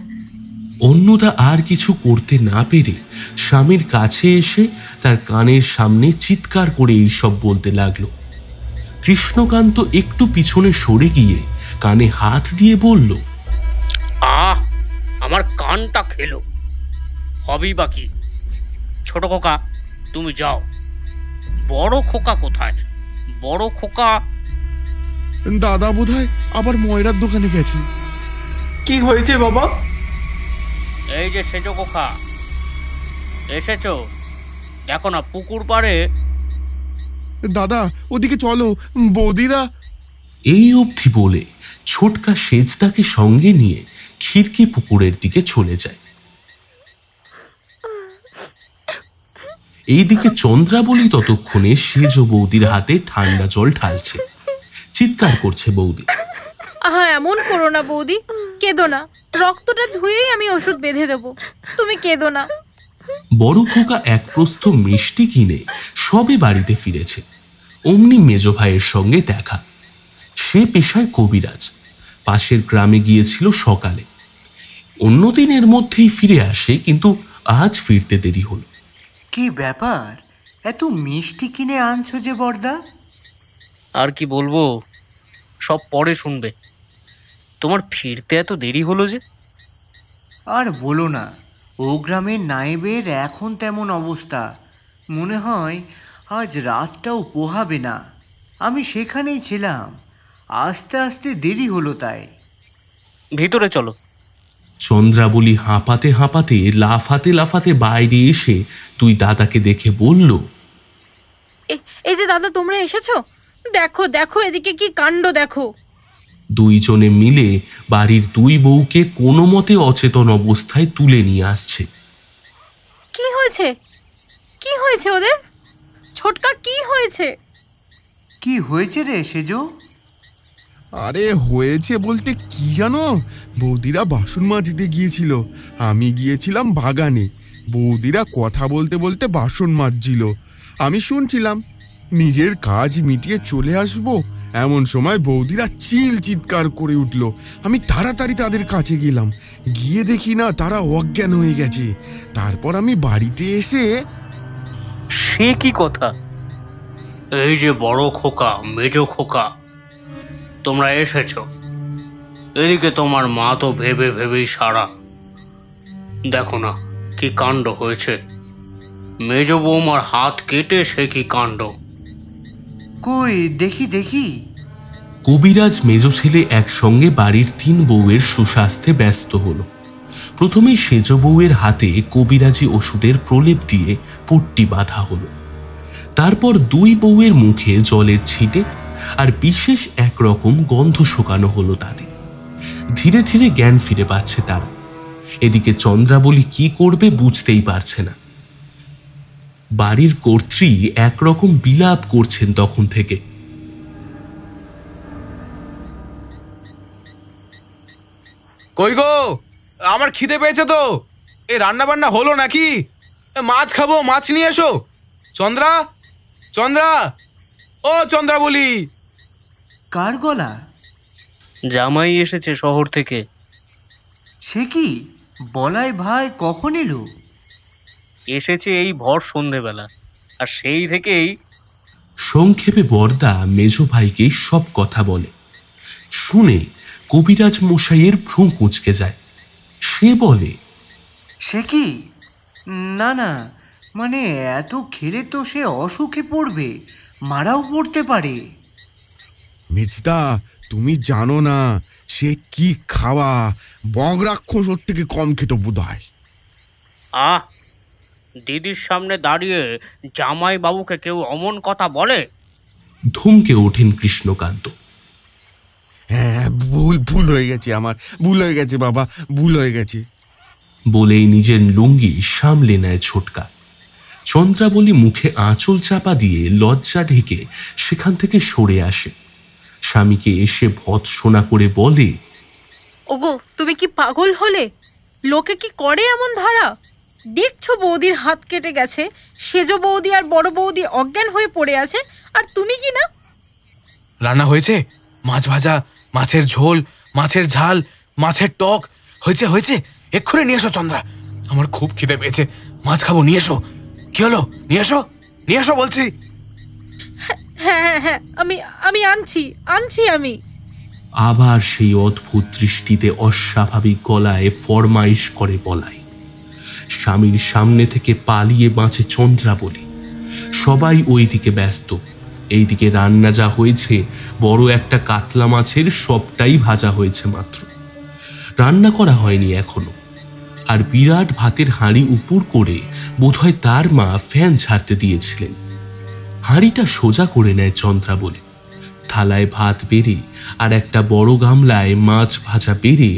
S3: অন্যদা আর কিছু করতে না পেরে স্বামীর কাছে এসে তার কানের সামনে চিৎকার করে এইসব বলতে লাগলো। কৃষ্ণকান্ত একটু পিছনে সরে গিয়ে কানে হাত দিয়ে বলল,
S6: আমার কানটা খেলো। হবেই বা কি? ছোট খোকা তুমি যাও। বড় খোকা কোথায়? বড় খোকা
S12: দাদা বোধহয় আবার ময়রার দোকানে গেছে।
S13: কি হয়েছে বাবা?
S6: এই যে সেজো খোকা এসেছো, দেখো না পুকুর পাড়ে।
S12: দাদা ওদিকে চলো, বৌদিরা।
S3: এই অবধি বলে ছোটকা সেজদাকে সঙ্গে নিয়ে খিড়কি পুকুরের দিকে চলে যায়। এইদিকে চন্দ্রাবলী ততক্ষণে সেজ বৌদির হাতে ঠান্ডা জল ঢালছে, চিৎকার করছে বৌদি।
S8: আহা, এমন করো না বৌদি, কেঁদো না। রক্তটা ধুয়েই আমি ওষুধ বেঁধে দেবো, তুমি কেঁদো না।
S3: বড় খোকা এক প্রস্থ মিষ্টি কিনে সবে বাড়িতে ফিরেছে। অমনি মেজ ভাইয়ের সঙ্গে দেখা। সে পেশায় কবিরাজ, পাশের গ্রামে গিয়েছিল সকালে। অন্য দিনের মধ্যেই ফিরে আসে, কিন্তু আজ ফিরতে দেরি হলো।
S14: কি ব্যাপার, এত মিষ্টি কিনে আনছো যে বড়দা?
S6: আর কি বলবো, সব পরে শুনবে। তোমার ফিরতে এত দেরি হলো যে?
S14: আর বলো না, ও গ্রামের নায়েবের এখন তেমন অবস্থা, মনে হয় আজ রাতটাও পোহাবে না। আমি সেখানেই ছিলাম, আস্তে আস্তে দেরি হলো তাই।
S6: ভিতরে চলো।
S3: চন্দ্রাবলী হাঁপাতে হাঁপাতে লাফাতে লাফাতে বাইরে এসে তুই দাদাকে দেখে বলল,
S8: এই যে দাদা, তোমরা এসেছো? দেখো দেখো, এদিকে কি কাণ্ড দেখো।
S3: দুইজনে মিলে বাড়ির দুই বউকে কোনো মতে অচেতন অবস্থায় তুলে নিয়ে আসছে।
S8: কি হয়েছে? কি হয়েছে ওদের? ছোটকা কি হয়েছে?
S14: কি হয়েছে রে সেজো?
S12: আরে হয়েছে বলতে কি জানো, বৌদিরা বাসন মাজতে গিয়েছিল, আমি গিয়েছিলাম বাগানে। বৌদিরা কথা বলতে বলতে বাসন মাজছিল, আমি শুনছিলাম। নিজের কাজ মিটিয়ে চলে আসবো, এমন সময় বৌদিরা চিৎকার করে উঠল। আমি তাড়াতাড়ি তাদের কাছে গেলাম, গিয়ে দেখি না তারা অজ্ঞান হয়ে গেছে। তারপর আমি বাড়িতে এসে।
S6: সে কি কথা? এই যে বড় খোকা, মেজ খোকা, তোমরা এসেছো। এদিকে তোমার মা তো ভেবে ভেবেই সারা। দেখো না কি কাণ্ড হয়েছে। মেজ বৌমার হাত কেটে সে কি কাণ্ড।
S14: কই দেখি দেখি।
S3: কবিরাজ মেজ ছেলে একসঙ্গে বাড়ির তিন বউয়ের সুস্বাস্থ্যে ব্যস্ত হলো। প্রথমেই সেজ বউয়ের হাতে কবিরাজি ওষুধের প্রলেপ দিয়ে পট্টি বাঁধা হলো। তারপর দুই বউয়ের মুখে জলের ছিটে আর বিশেষ একরকম গন্ধ শোকানো হলো তাদের। ধীরে ধীরে জ্ঞান ফিরে পাচ্ছে তারা। এদিকে চন্দ্রাবলী কি করবে বুঝতেই পারছে না। বাড়ির কর্ত্রী একরকম বিলাপ করছেন তখন থেকে।
S2: কই গো, আমার খিদে পেয়েছে তো। এ রান্না বান্না হলো নাকি? মাছ খাবো, মাছ নিয়ে এসো। চন্দ্রা, চন্দ্রা, ও চন্দ্রাবলী।
S14: কার গলা?
S6: জামাই এসেছে শহর থেকে।
S14: সে কি বলাই ভাই কখন এলো?
S6: এসেছে এই ভর সন্ধেবেলা, আর সেই থেকেই।
S3: সংক্ষেপে বরদা মেজ ভাইকে সব কথা বলে। শুনে কবিরাজ মশাইয়ের ভ্রু কুঁচকে যায়। সে বলে,
S14: সে কি? না না, মানে এত খেলে তো সে অসুখে পড়বে, মারাও পড়তে পারে।
S12: মেজদা তুমি জানো না সে কি খাওয়া, বগ রাক্ষস ওর থেকে কম খেত বোধহয়।
S6: আহ, দিদির সামনে দাঁড়িয়ে জামাই বাবুকে কেউ অমন কথা বলে?
S3: ধমকে ওঠেন কৃষ্ণকান্ত।
S12: হ্যাঁ, ভুল হয়ে গেছে, আমার ভুল হয়ে গেছে বাবা, ভুল হয়ে গেছে
S3: বলেই নিজের লুঙ্গি সামলে নেয় ছোটকা। চন্দ্রাবলী মুখে আঁচল চাপা দিয়ে লজ্জা ঢেকে সেখান থেকে সরে আসে। স্বামীকে এসে ভৎসনা করে বলে,
S8: ওগো, তুমি কি পাগল হলে? লোকে কি করে এমন ধারা? দেখছো বৌদির হাত কেটে গেছে, সেজ বৌদি আর বড় বৌদি অজ্ঞান হয়ে পড়ে আছে, আর তুমি কি না?
S2: রান্না হয়েছে, মাছ ভাজা, মাছের ঝোল, মাছের ঝাল, মাছের টক হয়েছে। হয়েছে, এক্ষুনি নিয়ে এসো চন্দ্রা, আমার খুব খিদে পেয়েছে, মাছ খাবো, নিয়ে এসো। কি হলো, নিয়ে এসো, নিয়ে এসো বলছি।
S8: হ্যাঁ হ্যাঁ হ্যাঁ, আমি আনছি আমি।
S3: আবার সেই অদ্ভুত দৃষ্টিতে অস্বাভাবিক গলায় ফরমাইশ করে বলাই। স্বামীর সামনে থেকে পালিয়ে বাঁচে চন্দ্রাবলী। সবাই ওই দিকে ব্যস্ত। এইদিকে রান্না যা হয়েছে, বড় একটা কাতলা মাছের সবটাই ভাজা হয়েছে মাত্র, রান্না করা হয়নি এখনো। আর বিরাট ভাতের হাঁড়ি উপর করে বোধহয় তার মা ফ্যান ঝাড়তে দিয়েছিলেন। হাঁড়িটা সোজা করে নেয় চন্দ্রাবলী, থালায় ভাত বেড়ে আর একটা বড় গামলায় মাছ ভাজা বেড়ে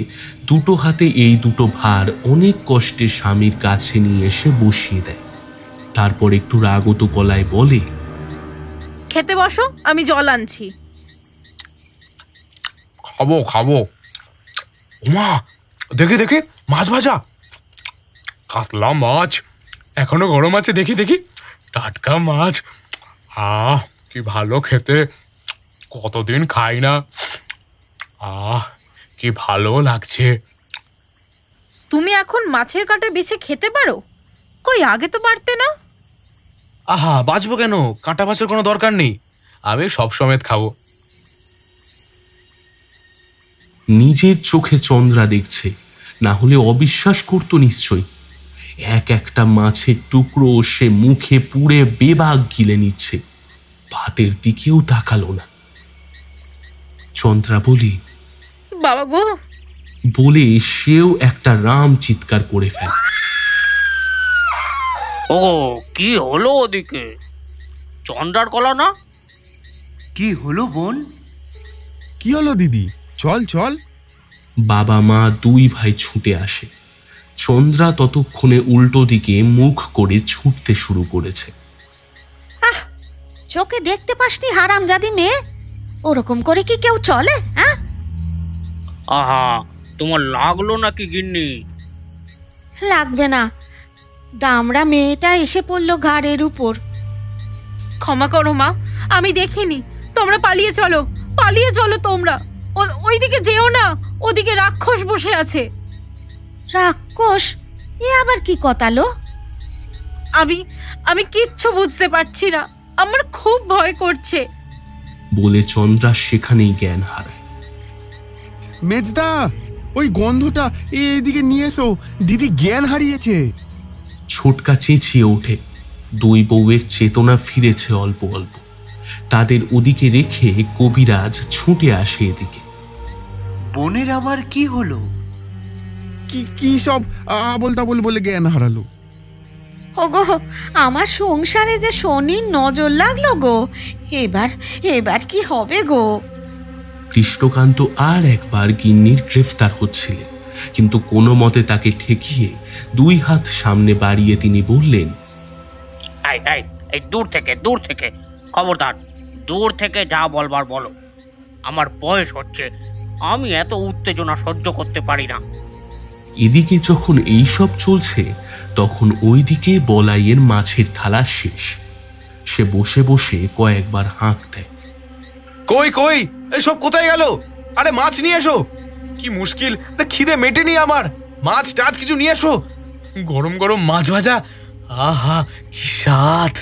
S3: দুটো হাতে এই দুটো ভার অনেক কষ্টে স্বামীর কাছে নিয়ে এসে বসিয়ে দেয়। তারপর একটু রাগত গলায় বলে,
S8: খেতে বসো, আমি জল আনছি।
S2: খাবো খাবো। ওমা, দেখি দেখি মাছ ভাজা, কাতলা মাছ এখনো গরম আছে, দেখি দেখি, টাটকা মাছ। কি ভালো খেতে, কতদিন খাই না। কি ভালো লাগছে।
S8: তুমি এখন মাছের কাঁটা বেছে খেতে পারো, কই আগে তো পারতে না?
S2: আহা, বাঁচবো কেন, কাঁটা বাঁচার কোনো দরকার নেই, আমি সব সমেত খাবো।
S3: নিজের চোখে চন্দ্রা দেখছে, না হলে অবিশ্বাস করত নিশ্চয়। এক একটা মাছের টুকরো সে মুখে পুড়ে বেবাক গিলে নিচ্ছে, ভাতের দিকেও তাকালো না। চন্দ্রাবলী,
S8: বাবা গো
S3: বলে সেও একটা রাম চিৎকার করে ফেলে।
S6: ও কি হলো ওদিকে? চন্দ্রার গলা না?
S14: কি হলো বোন?
S12: কি হলো দিদি? চল চল।
S3: বাবা মা দুই ভাই ছুটে আসে। চন্দ্রা ততক্ষণে উল্টো দিকে মুখ করে ছুটতে শুরু করেছে।
S11: চোখে দেখতে পাসনি হারামজাদি মেয়ে? ওরকম করে কি কেউ চলে? হ্যাঁ,
S6: আহা, তোমার লাগলো নাকি গিন্নি?
S11: লাগবে না, দামড়া মেয়েটা এসে পড়লো ঘাড়ের উপর।
S8: ক্ষমা করো মা, আমি দেখিনি। তোমরা পালিয়ে চলো, পালিয়ে চলো তোমরা। ওইদিকে যেও না, ওদিকে রাক্ষস বসে আছে।
S11: রাক্ষস? এ আবার কি কথালো?
S8: আমি কিচ্ছু বুঝতে পারছি না, আমার খুব ভয় করছে।
S3: বলে চন্দ্রা সেখানেই জ্ঞান হারায়।
S12: মেজদা, ওই গন্ধটা এদিকে নিয়ে এসো, দিদি জ্ঞান হারিয়েছে।
S3: ছোটকা চেঁচিয়ে ওঠে। দুই বউয়ের চেতনা ফিরেছে অল্প অল্প। তাদের ওদিকে রেখে কবিরাজ ছুটে আসে এদিকে।
S14: বোনের আবার কি হলো?
S12: কি সব আবল তাবল বলে জ্ঞান হারালো?
S11: ওগো, আমার সংসারে যে শনির নজর লাগলো গো। এবার কি হবে গো?
S3: কৃষ্ণকান্ত আর একবার গিন্নির গ্রেফতার হচ্ছিলেন, কিন্তু কোনো মতে তাকে ঠেকিয়ে দুই হাত সামনে বাড়িয়ে তিনি বললেন,
S6: এই দূর থেকে খবরদার, দূর থেকে যা বলবার বলো। আমার বয়স হচ্ছে, আমি এত উত্তেজনা সহ্য করতে পারি না।
S3: এদিকে যখন এইসব চলছে, তখন ওইদিকে বলাইয়ের মাছের থালা শেষ। সে বসে বসে কয়েকবার হাঁক দেয়।
S2: কই কই, এসব কোথায় গেল? আরে মাছ নিয়ে এসো। কি মুশকিল, খিদে মেটেনি আমার। মাছ টাছ কিছু নিয়ে এসো, গরম গরম মাছ ভাজা, আহা কি স্বাদ।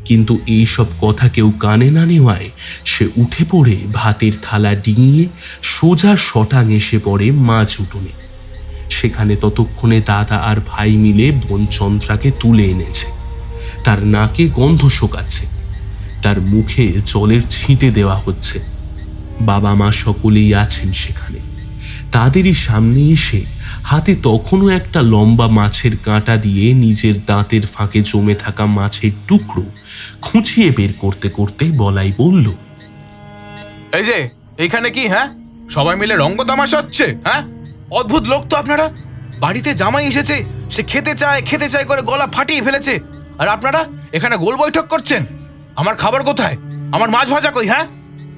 S3: কিন্তু এইসব কথা কেউ কানে না নেওয়ায় সে উঠে পড়ে ভাতের থালা ডিঙিয়ে সোজা শটাং এসে পড়ে মাছ উঠোনে। সেখানে ততক্ষণে দাদা আর ভাই মিলে বোন চন্দ্রাকে তুলে এনেছে। তার নাকে গন্ধ শোকাচ্ছে, তার মুখে জলের ছিটে দেওয়া হচ্ছে। বাবা মা সকলেই আছেন সেখানে। তাদেরই সামনে এসে হাতে তখনও একটা লম্বা মাছের কাঁটা দিয়ে নিজের দাঁতের ফাঁকে জমে থাকা মাছের টুকরো খুঁচিয়ে বের করতে করতে বলাই বলল,
S2: এই যে এইখানে কি, হ্যাঁ সবাই মিলে রঙ্গ তামাশা হচ্ছে? হ্যাঁ, অদ্ভুত লোক তো আপনারা। বাড়িতে জামাই এসেছে, সে খেতে চায় করে গলা ফাটিয়ে ফেলেছে, আর আপনারা এখানে গোল বৈঠক করছেন। আমার খাবার কোথায়? আমার মাছ ভাজা কই? হ্যাঁ,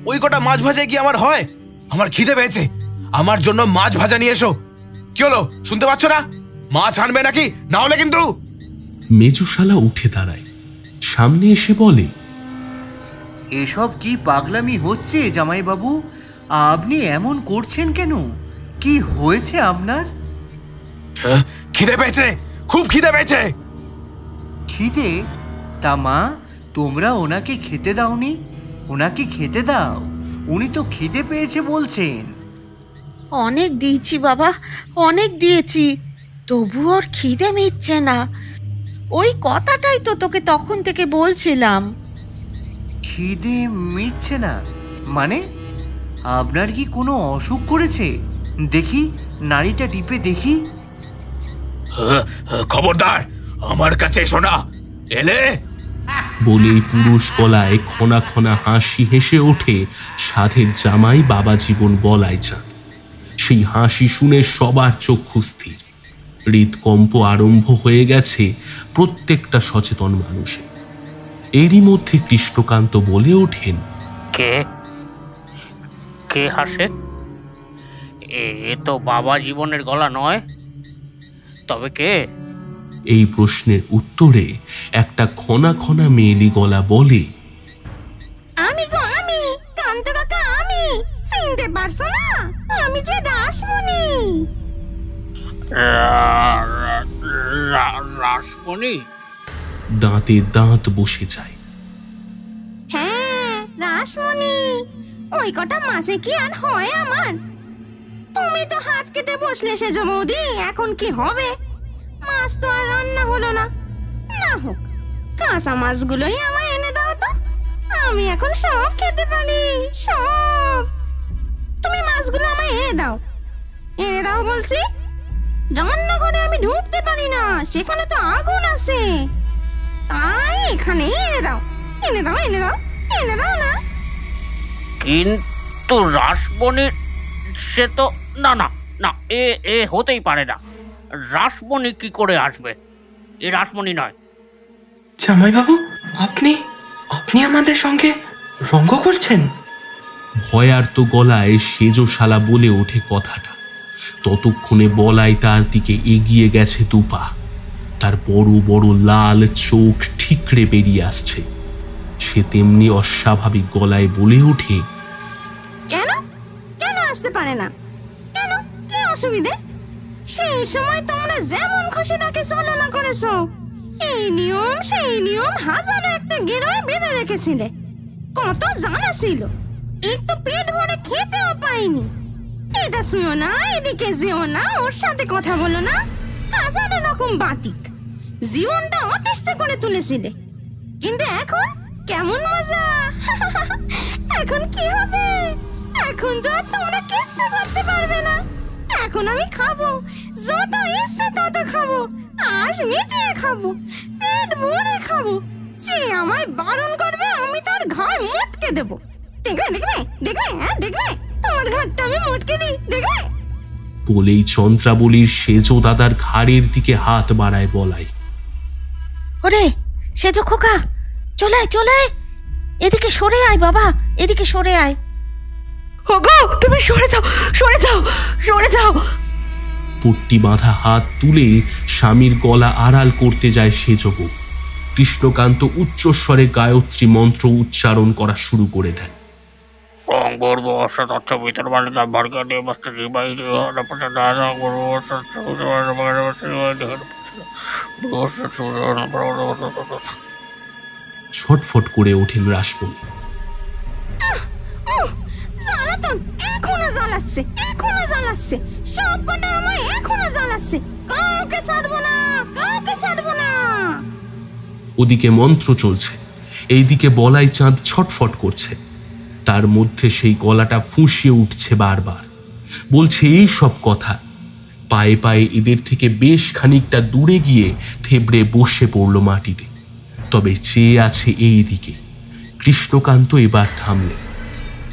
S2: ওই কটা মাছ ভাজায় কি আমার হয়? আমার খিদে পেয়েছে, আমার জন্য মাছ ভাজা নিয়ে এসো। কি হলো, শুনতে পাচ্ছ না? মাছ আনবে নাকি, না হলে কিন্তু।
S3: মেজুশালা উঠে দাঁড়ায়, সামনে এসে বলে,
S14: এসব কি পাগলামি হচ্ছে জামাইবাবু? আপনি এমন করছেন কেন? কি হয়েছে আপনার?
S2: খিদে পেয়েছে, খুব খিদে পেয়েছে।
S14: খিদে? তা মা, তোমরা ওনাকে খেতে দাওনি? ওনাকে খেতে দাও, উনি তো খিদে পেয়েছে বলছেন।
S11: অনেক দিয়েছি বাবা, অনেক দিয়েছি, তবু ওর খিদে মিটছে না। ওই কথাটাই তো তোকে তখন থেকে বলছিলাম।
S14: খিদে মিটছে না মানে? আপনার কি কোনো অসুখ করেছে? দেখি নাড়িটা টিপে দেখি।
S7: খবরদার, আমার কাছে এসো না, এলে।
S3: বলেই পুরুষ গলায় খনা খনা হাসি হেসে ওঠে সাধের জামাই বাবা জীবন বলাই চাঁদ। সেই হাসি শুনে সবার চক্ষু স্থির। হৃদকম্প আরম্ভ হয়ে গেছে প্রত্যেকটা সচেতন মানুষের। এরই মধ্যে কৃষ্ণকান্ত বলে ওঠেন,
S6: কে কে হাসে? এ তো বাবা জীবনের গলা নয়, তবে কে?
S3: এই প্রশ্নের উত্তরে একটা খনা খনা মেয়েলি গলা বলে,
S1: আমি গো, আমি কান্ত কাকা, আমি চিনতে পারছো না? আমি যে রাসমণি।
S6: রাসমণি?
S3: দাঁতে দাঁত বসে যায়।
S1: হ্যাঁ, রাসমণি। ওই কটা মাসে কি আর হয় আমার? তুমি তো হাত কেটে বসলে সেজ বৌদি, এখন কি হবে? মাছ তো আর রান্না হলো না। না হোক, কাঁচা মাছগুলোই আমায় এনে দাও তো, আমি এখন সব খেতে পারি, সব। তুমি মাছগুলো আমায় এনে দাও, এনে দাও বলছি। রান্নাঘরে আমি ঢুকতে পারি না, সেখানে তো আগুন আছে। তাই এখানেই এনে দাও, এনে দাও, এনে দাও, এনে দাও না।
S6: কিন্তু রাসমণি, সে তো না না না, এ হতেই পারে না। রাসমণি কি করে আসবে? এ রাসমণি নয়।
S13: জামাইবাবু, আপনি আপনি আমাদের সঙ্গে রঙ্গ করছেন?
S3: ভয়ার্ত গলায় সেজশালা বলে ওঠে কথাটা। ততক্ষণে বলাই তার দিকে এগিয়ে গেছে দুপা। তার বড় বড় লাল চোখ ঠিকরে বেরিয়ে আসছে। সে তেমনি অস্বাভাবিক গলায় বলে ওঠে,
S1: কেন কেন আসতে পারে না? কেন, কি অসুবিধে? সেই সময় তোমরা যেমন খুশি তাকে ছলনা করেছো। এই নিয়ম সেই নিয়ম হাজারো একটা গেরোয় বেঁধে রেখেছিলে। কত জানা ছিল, একটু পেট ভরে খেতেও পাইনি। এটা শুনো না, এদিকে যেও না, ওর সাথে কথা বলো না, হাজারো রকম বাতিক। জীবনটা অতিষ্ঠ করে তুলেছিলে, কিন্তু এখন কেমন মজা। এখন কি হবে? এখন তো আর তোমরা কিচ্ছু করতে পারবে না। এখন আমি খাবো, যত ইচ্ছে তত খাবো, আজ মিটিয়ে খাবো, পেট ভরে খাবো। যে আমায় বারণ করবে আমি তার ঘর মুটকে দেবো। দেখবে দেখবে দেখবে, হ্যাঁ দেখবে, তোমার ঘরটা আমি মুটকে দিই, দেখবে।
S3: বলেই চন্দ্রাবলীর সেজো দাদার ঘাড়ের দিকে হাত বাড়ায় বলাই।
S11: ওরে সেজ খোকা, চলে আয়, চলে আয়, এদিকে সরে আয় বাবা, এদিকে সরে আয়।
S9: ওগো, তুমি সরে যাও, সরে যাও, সরে যাও।
S3: পট্টি বাঁধা হাত তুলে স্বামীর গলা আড়াল করতে যায় সেজবু। কৃষ্ণকান্ত উচ্চস্বরে গায়ত্রী মন্ত্র উচ্চারণ করা শুরু করে দেন। ছটফট করে ওঠেন রাসমণি।
S1: জ্বালাতন এখনো জ্বালাচ্ছে, এখনো জ্বালাচ্ছে, সব কটা আমায় এখনো জ্বালাচ্ছে। কাউকে ছাড়বো না, কাউকে ছাড়বো না।
S3: ওদিকে মন্ত্র চলছে, এইদিকে বলাই চাঁদ ছটফট করছে। তার মধ্যে সেই গলাটা ফুঁসিয়ে উঠছে বারবার, বলছে এই সব কথা। পায়ে পায়ে এদের থেকে বেশ খানিকটা দূরে গিয়ে থেবড়ে বসে পড়ল মাটিতে। তবে চেয়ে আছে এই দিকে। কৃষ্ণকান্ত এবার থামলেন,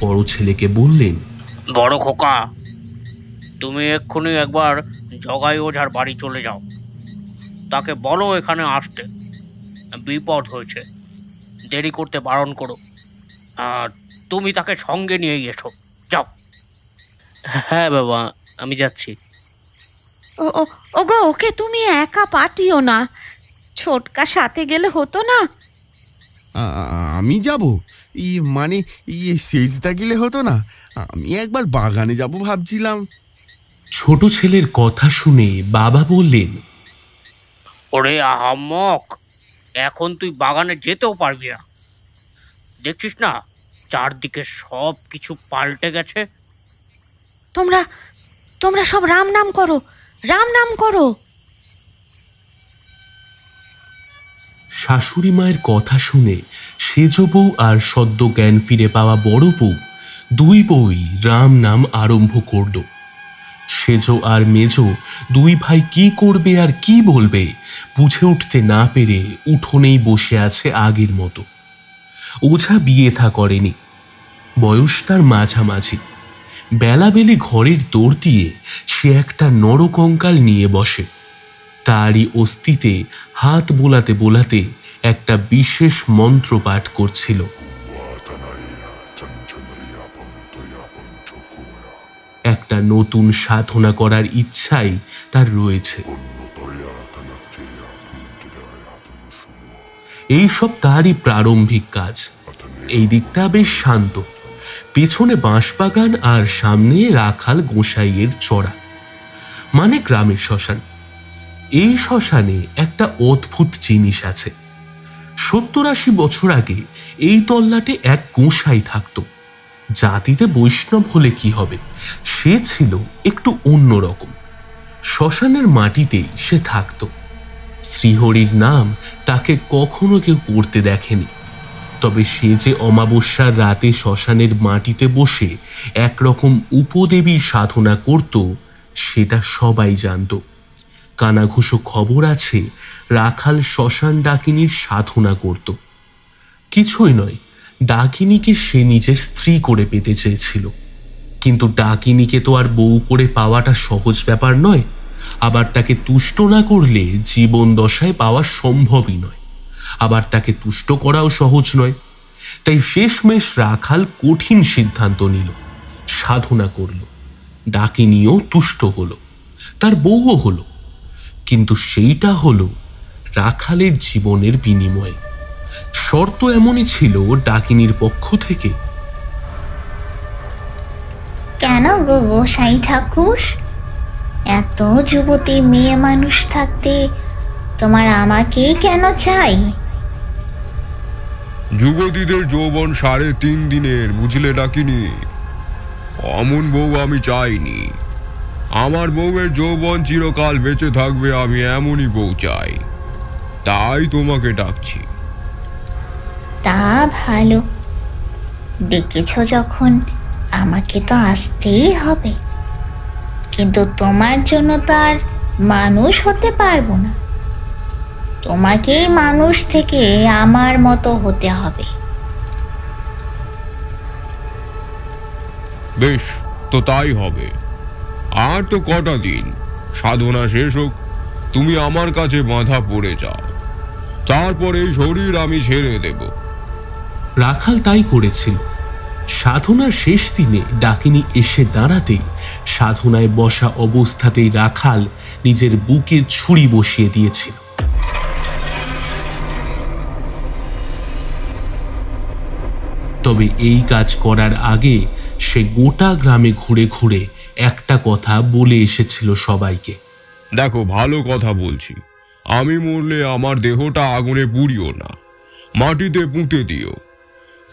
S3: বড় ছেলেকে বললেন,
S6: বড় খোকা, তুমি এক্ষুনি একবার জগাই ওঝার বাড়ি চলে যাও। তাকে বলো এখানে আসতে, বিপদ হয়েছে, দেরি করতে বারণ করো। তুমি তাকে সঙ্গে নিয়ে এসো, যাও। হ্যাঁ বাবা, আমি যাচ্ছি।
S11: ওগো, ওকে তুমি একা পাঠিও না, ছোটকা সাথে গেলে হতো না?
S12: আমি যাব, মানে সেজদা গেলে হতো না? আমি একবার বাগানে যাব ভাবছিলাম।
S3: ছোট ছেলের কথা শুনে বাবা বললেন,
S6: ওরে আহাম্মক, এখন তুই বাগানে যেতেও পারবি না। দেখছিস না চারদিকে সব কিছু পাল্টে গেছে।
S11: তোমরা তোমরা সব রাম নাম করো, রাম নাম করো।
S3: শাশুড়ি মায়ের কথা শুনে সেজ বউ আর সদ্য জ্ঞান ফিরে পাওয়া বড় বউ দুই বউই রাম নাম আরম্ভ করল। সেজ আর মেজ দুই ভাই কি করবে আর কি বলবে বুঝে উঠতে না পেরে উঠোনেই বসে আছে আগের মতো। ওঝা বিয়ে থা করেনি, বয়স তার মাঝামাঝি। বেলাবেলি ঘরের দৌড় দিয়ে সে একটা নরকঙ্কাল নিয়ে বসে। তারই অস্থিতে হাত বোলাতে বোলাতে একটা বিশেষ মন্ত্র পাঠ করছিল। একটা নতুন সাধনা করার ইচ্ছাই তার রয়েছে। এইসব তারই প্রারম্ভিক কাজ। এই দিকটা বেশ শান্ত, পেছনে বাঁশবাগান আর সামনে রাখাল গোসাইয়ের চড়া, মানে গ্রামের শ্মশান। এই শ্মশানে একটা অদ্ভুত জিনিস আছে। 70-80 বছর আগে এই তল্লাটে এক গোসাই থাকত। জাতিতে বৈষ্ণব হলে কি হবে, সে ছিল একটু অন্যরকম। শ্মশানের মাটিতেই সে থাকত। শ্রীহরির নাম তাকে কখনো কেউ করতে দেখেনি। তবে সে যে অমাবস্যার রাতে শ্মশানের মাটিতে বসে একরকম উপদেবীর সাধনা করত সেটা সবাই জানত। কানাঘুষো খবর আছে রাখাল শ্মশান ডাকিনীর সাধনা করত। কিছুই নয়, ডাকিনীকে সে নিজের স্ত্রী করে পেতে চেয়েছিল। কিন্তু ডাকিনীকে তো আর বউ করে পাওয়াটা সহজ ব্যাপার নয়। আবার তাকে তুষ্ট না করলে জীবন দশায় পাওয়া সম্ভবই নয়। আবার তাকে তুষ্ট করাও সহজ নয়। তাই শেষমেশ রাখাল কঠিন সিদ্ধান্ত নিল, সাধনা করল। ডাকিনীও তুষ্ট হলো, তার বউও হলো। কিন্তু সেইটা হলো রাখালের জীবনের বিনিময়ে। শর্ত এমনই ছিল ডাকিনীর পক্ষ থেকে।
S1: কেন গো গোসাই ঠাকুর, এত যুবতী মেয়ে মানুষ থাকতে তোমার আমাকেই কেন চাই?
S12: যুবতীদের যৌবন 3.5 দিনের, বুঝলে ডাকিনি? অমন বউ আমি চাইনি। আমার বউয়ের যৌবন চিরকাল বেঁচে থাকবে, আমি এমনই বউ চাই। তাই তোমাকে ডাকছি।
S1: তা ভালো, ডেকেছ যখন আমাকে তো আসতেই হবে। কিন্তু তোমার জন্য তো আর মানুষ হতে পারবো না। তোমাকেই মানুষ থেকে আমার মতো হতে হবে।
S12: বেশ, তো তাই হবে। আর তো কটা দিন, সাধনা শেষ হোক, তুমি আমার কাছে বাঁধা পড়ে যাও। তারপর এই শরীর আমি ছেড়ে দেব।
S3: রাখাল তাই করেছিল। সাধনার শেষ দিনে ডাকিনী এসে দাঁড়াতেই সাধনায় বসা অবস্থাতেই রাখাল নিজের বুকে ছুরি বসিয়ে দিয়েছিল। তবে এই কাজ করার আগে সে গোটা গ্রামে ঘুরে ঘুরে একটা কথা বলে এসেছিল সবাইকে।
S12: দেখো, ভালো কথা বলছি, আমি মরলে আমার দেহটা আগুনে পুড়িও না, মাটিতে পুঁতে দিও।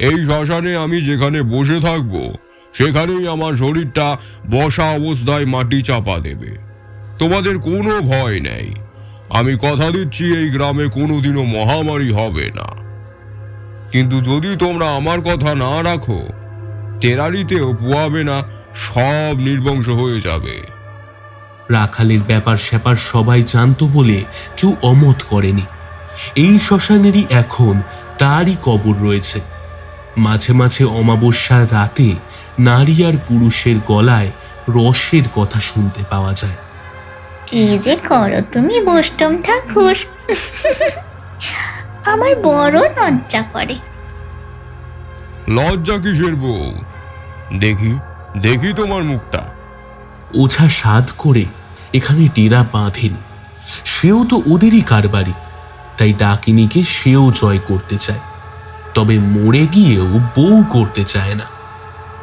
S12: এই শ্মশানে আমি যেখানে বসে থাকবো সেখানেই আমার শরীরটা বসা অবস্থায় মাটি চাপা দেবে। তোমাদের কোনো ভয় নেই। আমি কথা দিচ্ছি এই গ্রামে কোনোদিনও মহামারী হবে না। কিন্তু যদি তোমরা আমার কথা না রাখো, তেরারিতেও পোয়াবে না, সব নির্বংশ হয়ে যাবে।
S3: রাখালের ব্যাপার স্যাপার সবাই জানতো বলে কেউ অমত করেনি। এই শ্মশানেরই এখন তারই কবর রয়েছে। মাঝে মাঝে অমাবস্যার রাতে নারী আর পুরুষের গলায় রসের কথা শুনতে পাওয়া যায়।
S1: কি যে করো তুমি বৈষ্ণব ঠাকুর, আমার বড় লজ্জা করে।
S12: লজ্জা কিসের বউ? দেখি দেখি তোমার মুখটা।
S3: ওঝা সাধ করে এখানে ডেরা বাঁধেন। সেও তো ওদেরই কারবারি, তাই ডাকিনীকে সেও জয় করতে চায়। তবে মরে গিয়েও বউ করতে চায় না।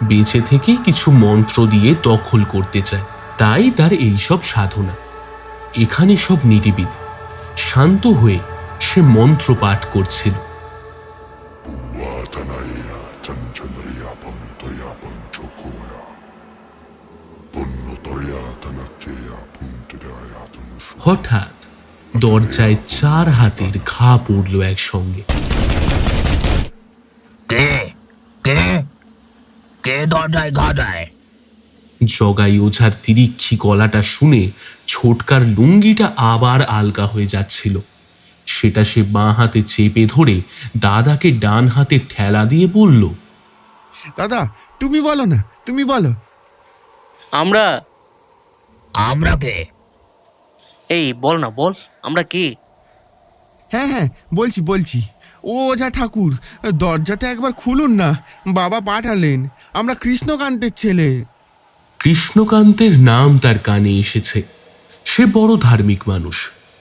S3: বেঁচে থেকে কিছু মন্ত্র দিয়ে দখল করতে চায়। তাই তার এইসব সাধনা। এখানে সব নিরিবিলি, শান্ত হয়ে সে মন্ত্র পাঠ করছিল। হঠাৎ দরজায় 4 হাতের ঘা পড়ল একসঙ্গে।
S15: কে কে কে দরজায় ঘা দেয়?
S3: জগাই ওঝার তিরিক্ষি গলাটা শুনে ছোটকার লুঙ্গিটা আবার আলগা হয়ে যাচ্ছিল। সেটা সে বাঁ হাতে চেপে ধরে দাদাকে ডান হাতে ঠেলা দিয়ে বলল,
S12: দাদা তুমি বলো না, তুমি বলো।
S6: আমরা
S15: আমরা কে?
S6: এই বল না, বল আমরা কি?
S12: হ্যাঁ হ্যাঁ বলছি বলছি, ও ওঝা ঠাকুর, দরজাটা একবার খুলুন না, বাবা পাঠালেন, আমরা কৃষ্ণকান্তের ছেলে।
S3: কৃষ্ণকান্তের নাম তার কানে এসেছে। সে বড় ধার্মিক মানুষ,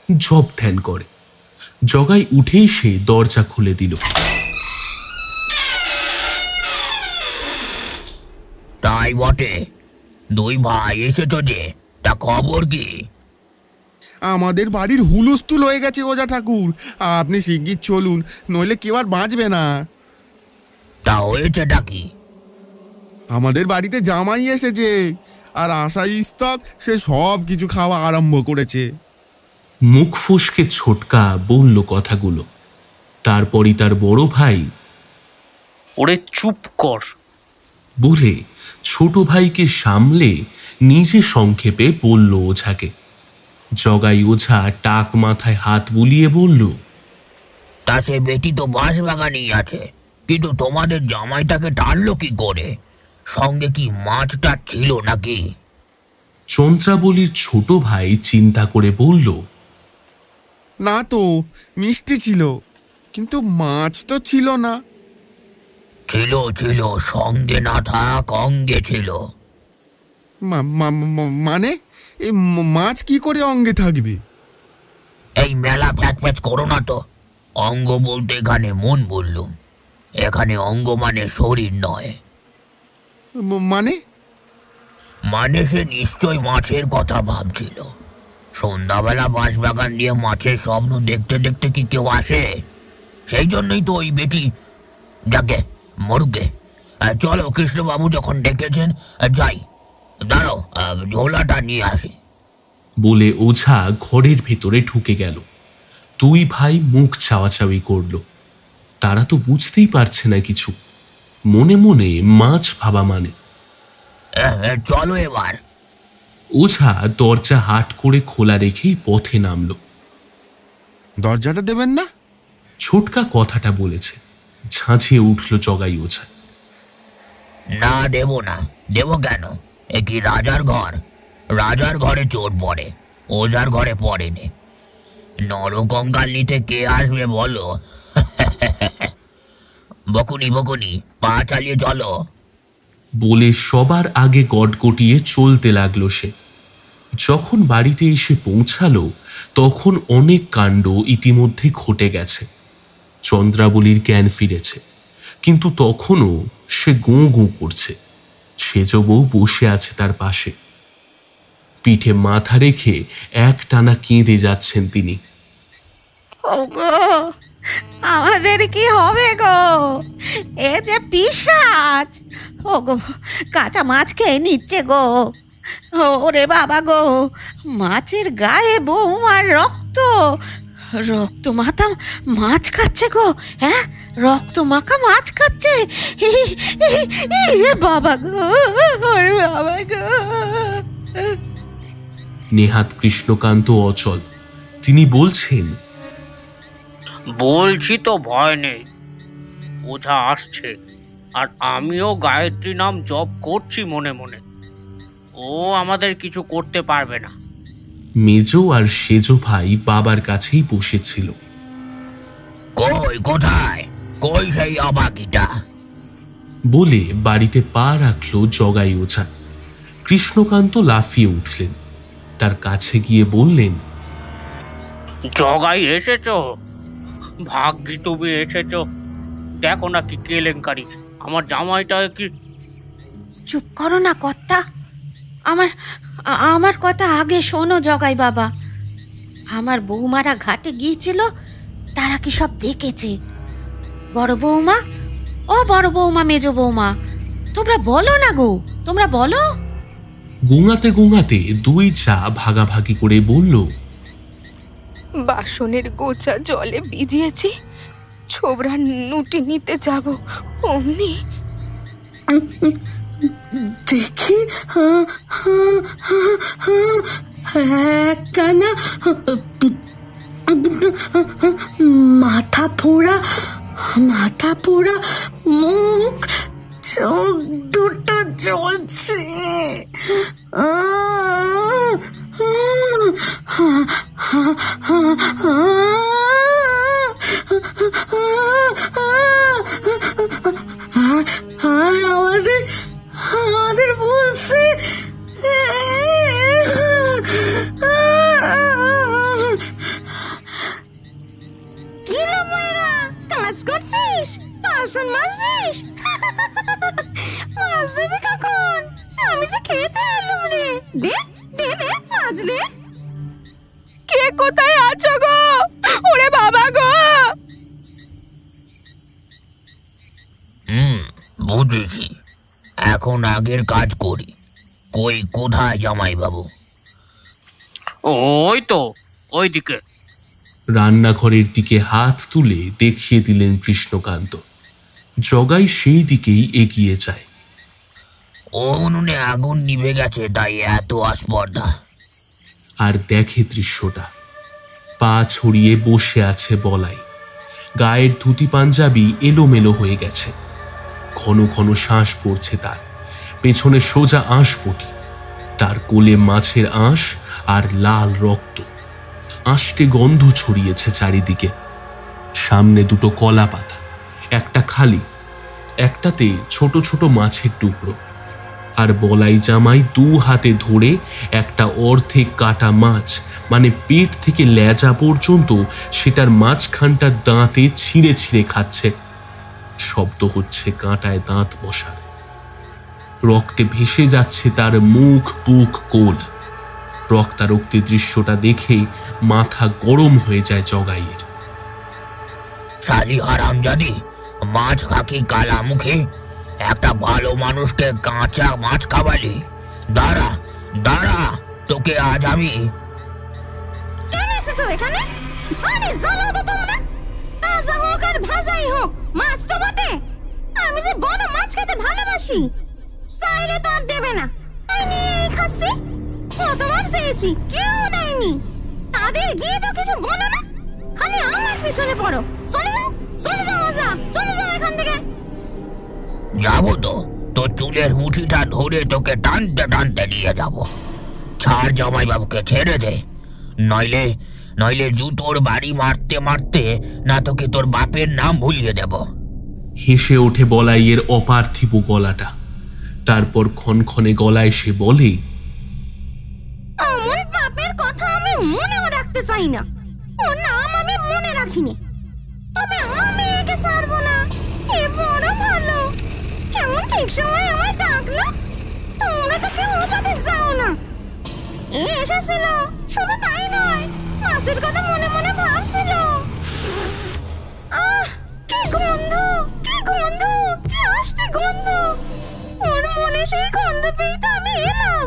S3: জপ ধ্যান করে। জগাই উঠেই সে দরজা খুলে দিল।
S15: তাই বটে, 2 ভাই এসেছ যে, তা খবর কি?
S12: আমাদের বাড়ির হুলস্থুল হয়ে গেছে ওঝা ঠাকুর, আপনি শিগগির চলুন, নইলে কেউ আর বাঁচবে না।
S15: তা হয়েছেটা কি?
S12: আমাদের বাড়িতে জামাই এসেছে, আর আশা ইস্তক সে সব কিছু খাওয়া আরম্ভ করেছে।
S3: মুখ ফসকে ছোটকা বলল কথাগুলো। তারপরই তার বড় ভাই,
S6: ওরে চুপ কর
S3: বলে ছোট ভাইকে সামলে নিজে সংক্ষেপে বলল ওঝাকে। জগাই ওঝা টাক মাথায় হাত বুলিয়ে বলল,
S15: তা সে বেটি তো বাঁশবাগানেই আছে, কিন্তু তোমাদের জামাইটাকে টানলো কি করে? সঙ্গে কি মাছটা ছিল নাকি?
S3: চন্দ্রাবলীর ছোট ভাই চিন্তা করে বলল,
S12: না তো, মিষ্টি ছিল, কিন্তু মাছ তো ছিল না।
S15: ছিল ছিল, সঙ্গে না থাক অঙ্গে ছিল।
S12: মানে এই মাছ কি করে অঙ্গে থাকবে?
S15: এই মেলা প্যাচ প্যাচ করো না তো। অঙ্গ বলতে এখানে মন বললুম, এখানে অঙ্গ মানে শরীর নয়।
S12: মানে
S15: মানে সে নিশ্চয় মাছের কথা ভাবছিল। সন্ধ্যাবেলা বাঁশবাগান দিয়ে মাছের স্বপ্ন দেখতে দেখতে কি কেউ আসে? সেই জন্যই তো ওই বেটি, যাকে মরুকে। চলো, কৃষ্ণবাবু যখন ডেকেছেন যাই, দাঁড়াও ঝোলাটা নিয়ে আসি।
S3: বলে ওঝা ঘরের ভেতরে ঢুকে গেল। 2 ভাই মুখ চাওয়াচাওয়ি করল। তারা তো বুঝতেই পারছে না কিছু। মনে মনে মাছ ভাবা মানে।
S15: চলো এবার।
S3: ওঝা দরজা হাট করে খোলা রেখেই পথে নামল।
S12: দরজাটা দেবেন না?
S3: ছোটকা কথাটা বলেছে। ঝাঁঝিয়ে উঠল জগাই ওঝা।
S15: না, দেব না। দেব কেন? এ কি রাজার ঘর? রাজার ঘরে চোর পড়ে, ওঝার ঘরে পড়েনি। নরকঙ্কাল নিতে কে আসবে বলো? বকুনি বকুনি, পা চালিয়ে চলো।
S3: বলে সবার আগে গটগটিয়ে চলতে লাগলো সে। যখন বাড়িতে এসে পৌঁছালো তখন অনেক কাণ্ড ইতিমধ্যে ঘটে গেছে। চন্দ্রাবলীর জ্ঞান ফিরেছে, কিন্তু তখনও সে গোঁ গোঁ করছে। সেজ বউ বসে আছে তার পাশে। পিঠে মাথা রেখে একটানা কেঁদে যাচ্ছেন তিনি।
S11: ওগো, আমাদের কি হবে গো? এ যে পিশাচ! ওগো, কাঁচা মাছ খেয়ে নিচ্ছে গো। ওরে বাবা গো, মাছের গায়ে বৌমার রক্ত, রক্ত মাথা মাছ খাচ্ছে গো। হ্যাঁ, রক্ত মাখা মাছ খাচ্ছে। বাবা গো, ওরে বাবা গো।
S3: নেহাত কৃষ্ণকান্ত অচল। তিনি বলছেন,
S6: বলছি তো ভয় নেই, ওঝা আসছে, আর আমিও গায়ত্রী নাম জপ করছি মনে মনে। ও আমাদের কিছু করতে পারবে না।
S3: মেজো আর সেজো ভাই বাবার কাছেই বসেছিল।
S15: কই, কোথায়, কই সেই অবাকিটা?
S3: বলে বাড়িতে পা রাখলো জগাই ওঝা। কৃষ্ণকান্ত লাফিয়ে উঠলেন, তার কাছে গিয়ে বললেন,
S6: জগাই এসেছো? ভাগ্যি তুমি এসেছো। দেখো না কি কেলেঙ্কারি, আমার জামাইটা কি।
S11: চুপ করো না কর্তা, আমার কথা আগে শোনো জগাই বাবা। আমার বৌমারা ঘাটে গিয়েছিল, তারা কি সব দেখেছে। বড় বৌমা, ও বড় বৌমা, মেজো বৌমা, তোমরা বলো না গো, তোমরা বলো।
S3: গোঙাতে গোঙাতে দুই চা ভাগাভাগি করে বলল,
S9: বাসনের গোছা জলে ভিজিয়েছি, ছোবরা নুটি নিতে যাব, অমনি
S16: দেখি একখানা মাথা পোড়া মুখ, চোখ দুটো জ্বলছে, আর আমাদের বলছে
S1: কাজ করছিস, বাসন মাজছিস, মাছ দেবে কখন? আমি যে খেতে এলাম রে, দে দে দে মাছ দে।
S9: কে কোথায় আছো গো? ওরে বাবা গো!
S15: বুঝেছি, এখন আগের কাজ করি। কই কোথায় জামাই বাবু?
S6: ওই তো ওইদিকে।
S3: রান্নাঘরের দিকে হাত তুলে দেখিয়ে দিলেন কৃষ্ণকান্ত। জগাই সেই দিকেই এগিয়ে যায়।
S15: ও উনুনে আগুন নিভে গেছে, তাই এত আস্পর্ধা।
S3: আর দেখে দৃশ্যটা, পা ছড়িয়ে বসে আছে বলাই, গায়ের ধুতি পাঞ্জাবি এলোমেলো হয়ে গেছে, ঘন ঘন শ্বাস পড়ছে তার, পেছনে সোজা আঁশপটি, তার কোলে মাছের আঁশ আর লাল রক্ত, আঁশটে গন্ধ ছড়িয়েছে চারিদিকে। সামনে দুটো কলা পাতা, একটা খালি, একটাতে ছোট ছোট মাছের টুকরো, আর বলাই জামাই দু হাতে ধরে একটা অর্ধেক কাটা মাছ, মানে পেট থেকে লেজা পর্যন্ত সেটার মাঝখানটা দাঁতে ছিঁড়ে ছিঁড়ে খাচ্ছে। শব্দ হচ্ছে কাঁটায় দাঁত বসার। রক্তে ভেসে যাচ্ছে তার মুখ, বুক, কোল। রক্তারক্তি দৃশ্যটা দেখে মাথা গরম হয়ে যায় জগাইয়ের।
S15: শালি হারামজাদি, মাছ খাকি কালা মুখে একটা ভালো মানুষকে কাঁচা মাছ খাওয়ালি। দাঁড়া দাঁড়া, তোকে আজ আমি।
S1: কেন এসেছো এখানে? পানি জ্বালাও তো তোমরা, তাজা হোক আর ভাজাই হোক, মাছ তো বটে। আমি যে বড় মাছ খেতে ভালোবাসি, চাইলে তো আর দেবে না, তাই নিয়েই খাচ্ছি। কতবার চেয়েছি, কেউ দেয়নি। তাদের গিয়ে তো কিছু বলো না, খালি আমার পিছনে পড়ো। চলে যাও, চলে যাও, চলে যাও এখান থেকে।
S15: যাবো তো, তোর চুলের মুঠিটা ধরে তোকে টানতে টানতে নিয়ে যাব। ছাড় জামাই বাবুকে, ছেড়ে দে, নইলে নইলে জুতোর বাড়ি মারতে মারতে না তোকে তোর বাপের নাম ভুলিয়ে দেব।
S3: হেসে ওঠে বলাইয়ের অপার্থিব গলাটা। তারপর ক্ষণক্ষণে গলায় সে বলে,
S1: আমার বাপের কথা আমি মনেও রাখতে চাই না, ওর নাম আমি মনে রাখিনি। তবে আমি একে ছাড়বো না, এ বড় ভালো। কেমন ঠিক সময় আমার ডাকলো। তোমরা তো কেউ ওপাতে যাও না। এ এসেছিল, শুধু তাই নয়, মাছের কথা মনে মনে ভাবছিল। আহ, কি গন্ধ, কি গন্ধ, কি আস্তে গন্ধ। ওর মনে সেই গন্ধ পেয়ে তো আমি এলাম।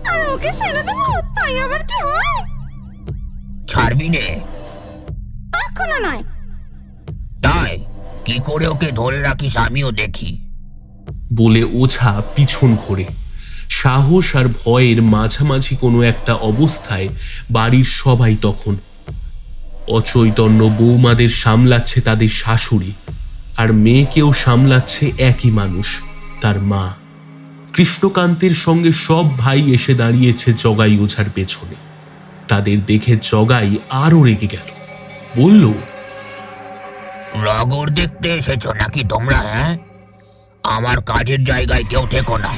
S1: আর ওকে ছেড়ে দেবো, তাই আবার কি হয়?
S15: ছাড়বি নে?
S1: কখনো নয়।
S15: তাই কি করে ওকে ধরে রাখিস আমিও দেখি।
S3: বলে ওঝা পিছন ঘোরে। সাহস আর ভয়ের মাঝামাঝি কোনো একটা অবস্থায় বাড়ির সবাই তখন। অচৈতন্য বৌমাদের সামলাচ্ছে তাদের শাশুড়ি, আর মেয়েকেও সামলাচ্ছে একই মানুষ, তার মা। কৃষ্ণকান্তের সঙ্গে সব ভাই এসে দাঁড়িয়েছে জগাই ওঝার পেছনে। তাদের দেখে জগাই আরো রেগে গেল, বলল,
S15: রগর দেখতে এসেছো নাকি তোমরা? হ্যাঁ, আমার কাজের জায়গায় কেউ থেকো না,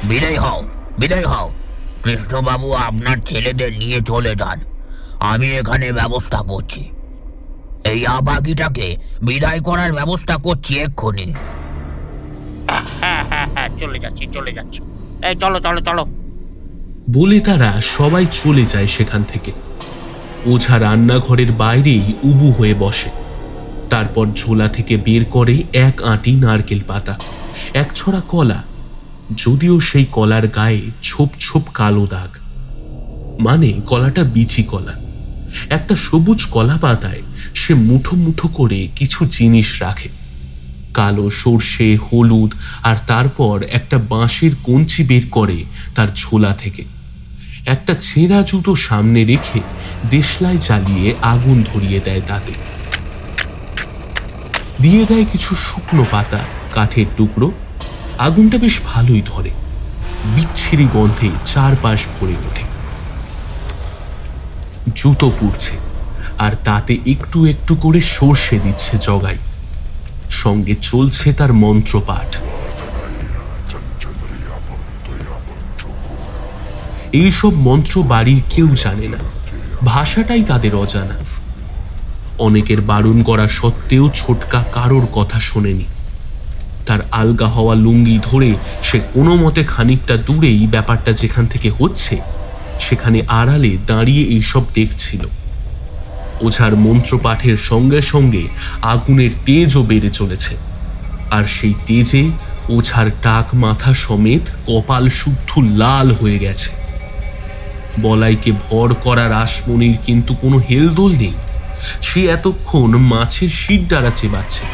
S15: বিদায় হও, বিদায় হও। কৃষ্ণবাবু আপনার ছেলেদের নিয়ে চলে যান, আমি এখানে ব্যবস্থা করছি। এই আবাগিটাকে বিদায় করার ব্যবস্থা করছি এক্ষুনি।
S6: হ্যাঁ হ্যাঁ হ্যাঁ, চলে যাচ্ছি, চলে যাচ্ছি। এই চলো চলো চলো।
S3: বলে তারা সবাই চলে যায় সেখান থেকে। ওঝা রান্নাঘরের বাইরেই উবু হয়ে বসে। তারপর ঝোলা থেকে বের করে এক আঁটি নারকেল পাতা, এক ছড়া কলা, যদিও সেই কলার গায়ে ছোপ ছোপ কালো দাগ, মানে কলাটা বিচি কলা। একটা সবুজ কলা পাতায় সে মুঠো মুঠো করে কিছু জিনিস রাখে, কালো সর্ষে, হলুদ, আর তারপর একটা বাঁশের কঞ্চি বের করে তার ঝোলা থেকে। একটা ছেঁড়া জুতো সামনে রেখে দেশলাই জ্বালিয়ে আগুন ধরিয়ে দেয় তাতে। দিয়ে দেয় কিছু শুকনো পাতা, কাঠের টুকরো। আগুনটা বেশ ভালোই ধরে, বিচ্ছিরি গন্ধে চারপাশ ভরে ওঠে। জুতো পুড়ছে, আর তাতে একটু একটু করে সর্ষে দিচ্ছে জগাই। সঙ্গে চলছে তার মন্ত্রপাঠ। এইসব মন্ত্র বাড়ির কেউ জানে না, ভাষাটাই তাদের অজানা। অনেকের বারণ করা সত্ত্বেও ছোটকা কারোর কথা শোনেনি। তার আলগা হওয়া লুঙ্গি ধরে সে কোনো মতে খানিকটা দূরেই ব্যাপারটা যেখান থেকে হচ্ছে সেখানে আড়ালে দাঁড়িয়ে এইসব দেখছিল। ওঝার মন্ত্রপাঠের সঙ্গে সঙ্গে আগুনের তেজও বেড়ে চলেছে, আর সেই তেজে ওঝার টাক মাথা সমেত কপাল শুদ্ধ লাল হয়ে গেছে। বলাইকে ভর করা রাসমণির কিন্তু কোনো হেলদোল নেই। সে এতক্ষণ মাছের শিরডারা চেবাচ্ছে।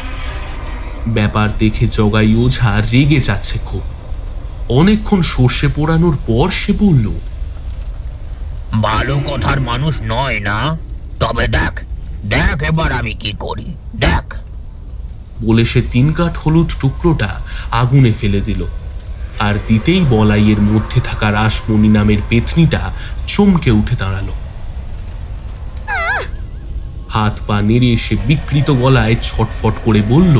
S3: ব্যাপার দেখে জগাই ওঝা রেগে যাচ্ছে খুব। অনেকক্ষণ সর্ষে পোড়ানোর পর সে বলল,
S15: ভালো কথার মানুষ নয় না, তবে দেখ দেখ এবার আমি কি করি, দেখ।
S3: বলে সে 3 কাঠ হলুদ টুকরোটা আগুনে ফেলে দিল, আর দিতেই বলাইয়ের মধ্যে থাকা রাসমণি নামের পেতনিটা চমকে উঠে দাঁড়ালো। হাত পা নেড়ে সে বিকৃত গলায় ছটফট করে বলল,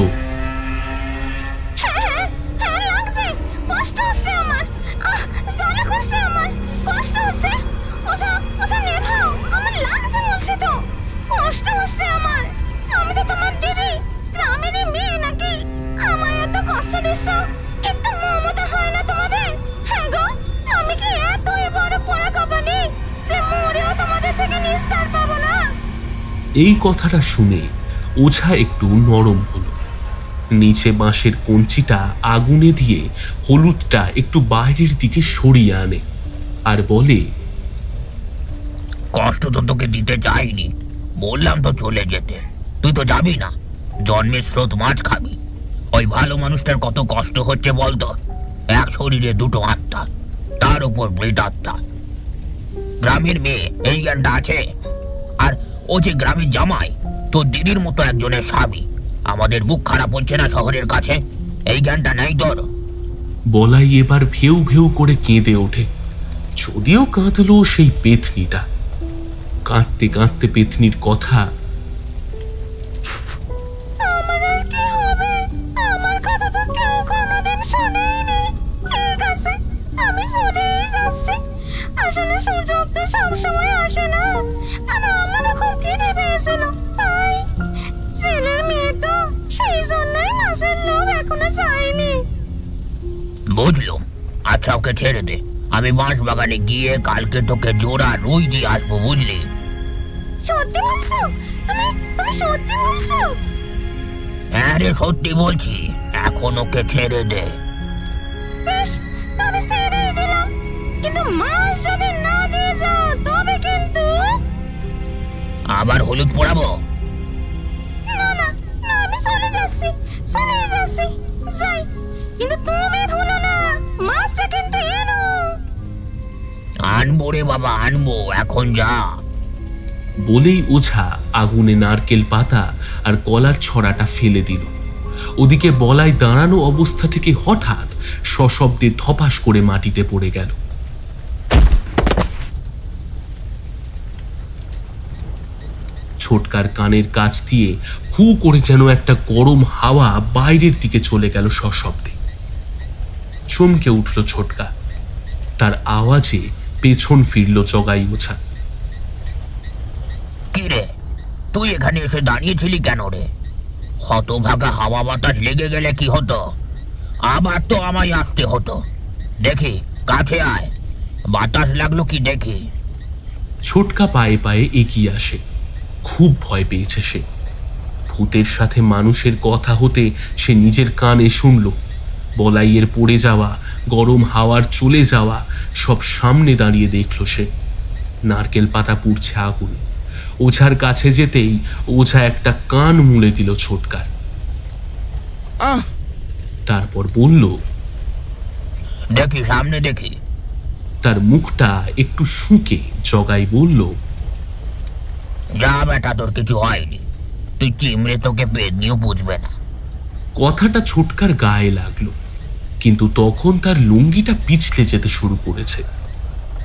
S3: এই কথাটা শুনে ওঝা একটু নরম হলো। নিচে বাঁশের কঞ্চিটা আগুনে দিয়ে হলুদটা একটু বাইরের দিকে সরিয়ে আনে, আর বলে,
S15: কষ্ট তো তোকে দিতে চাইনি, বললাম তো চলে যেতে, তুই তো যাবি না। জন্মের স্রোত মাছ খাবি। ওই ভালো মানুষটার কত কষ্ট হচ্ছে বলতো। এক শরীরে 2 আত্মা, তার উপর মৃতাত্মা। গ্রামের মেয়ে এই জ্ঞানটা আছে? আর ও যে গ্রামের জামাই, তোর দিদির মতো একজনের স্বামী। আমাদের বুক খারাপ হচ্ছে না শহরের কাছে? এই জ্ঞানটা নাই তোর?
S3: বলাই এবার ভেউ ভেউ করে কেঁদে ওঠে। যদিও কাঁদলো সেই পেতনিটা। কাঁদতে কাঁদতে পেতনির কথা,
S1: আসলে সূর্য তো সবসময় আসে না, আর আমারও খুব খিদে পেয়েছিল, তাই ছেলের মেয়ে তো সেই জন্যই মাছের লোভ এখনো যায়নি।
S15: বুঝলুম। আচ্ছা, ওকে ছেড়ে দে। আমি বাঁশ বাগানে গিয়ে কালকে তোকে জোড়া রুই দিয়ে আসবো, বুঝলি?
S1: সত্যি বলছো? তুমি সত্যি বলছো?
S15: হ্যাঁ রে, সত্যি বলছি। এখন ওকে ছেড়ে দে।
S1: বেশ, তবে ছেড়েই দিলাম, কিন্তু মাছ যদি না দিয়ে যাও তবে কিন্তু
S15: আবার হলুদ পোড়াবো।
S1: না না না, আমি চলে যাচ্ছি যাই, কিন্তু তুমি ভুলো না মাছটা কিন্তু এনো।
S15: আনবো রে বাবা, আনবো, এখন যা।
S3: বলেই ওঝা আগুনে নারকেল পাতা আর কলার ছড়াটা ফেলে দিল। ওদিকে বলাই দাঁড়ানো অবস্থা থেকে হঠাৎ সশব্দে ধপাস করে মাটিতে পড়ে গেল। ছোটকার কানের কাছ দিয়ে হু করে যেন একটা গরম হাওয়া বাইরের দিকে চলে গেল সশব্দে। চমকে উঠল ছোটকা। তার আওয়াজে পেছন ফিরল জগাই ওঝা।
S15: কি রে, তুই এখানে এসে দাঁড়িয়েছিলি কেন রে? হতভাগা হাওয়া বাতাস লেগে গেলে কি হতো? আবার তো আমায় আসতে হতো। দেখি, কাছে আয়, বাতাস লাগলো কি দেখি।
S3: ছোটকা পায়ে পায়ে এগিয়ে আসে। খুব ভয় পেয়েছে সে। ভূতের সাথে মানুষের কথা হতে সে নিজের কানে শুনল। বলাইয়ের পড়ে যাওয়া গরম হাওয়ার চলে যাওয়া সব সামনে দাঁড়িয়ে দেখল সে। নারকেল পাতা পুড়ছে আগুনে। ওঝার কাছে যেতেই ওঝা একটা কান মুলে দিল ছোটকার। তারপর বলল,
S15: দেখি সামনে দেখি।
S3: তার মুখটা একটু শুঁকে জগাই বলল,
S15: যা বেটা, তোর কিছু হয়নি, তুই চিমড়ে তোকে পেদনিও বুঝবে না।
S3: কথাটা ছোটকার গায়ে লাগলো, কিন্তু তখন তার লুঙ্গিটা পিছলে যেতে শুরু করেছে,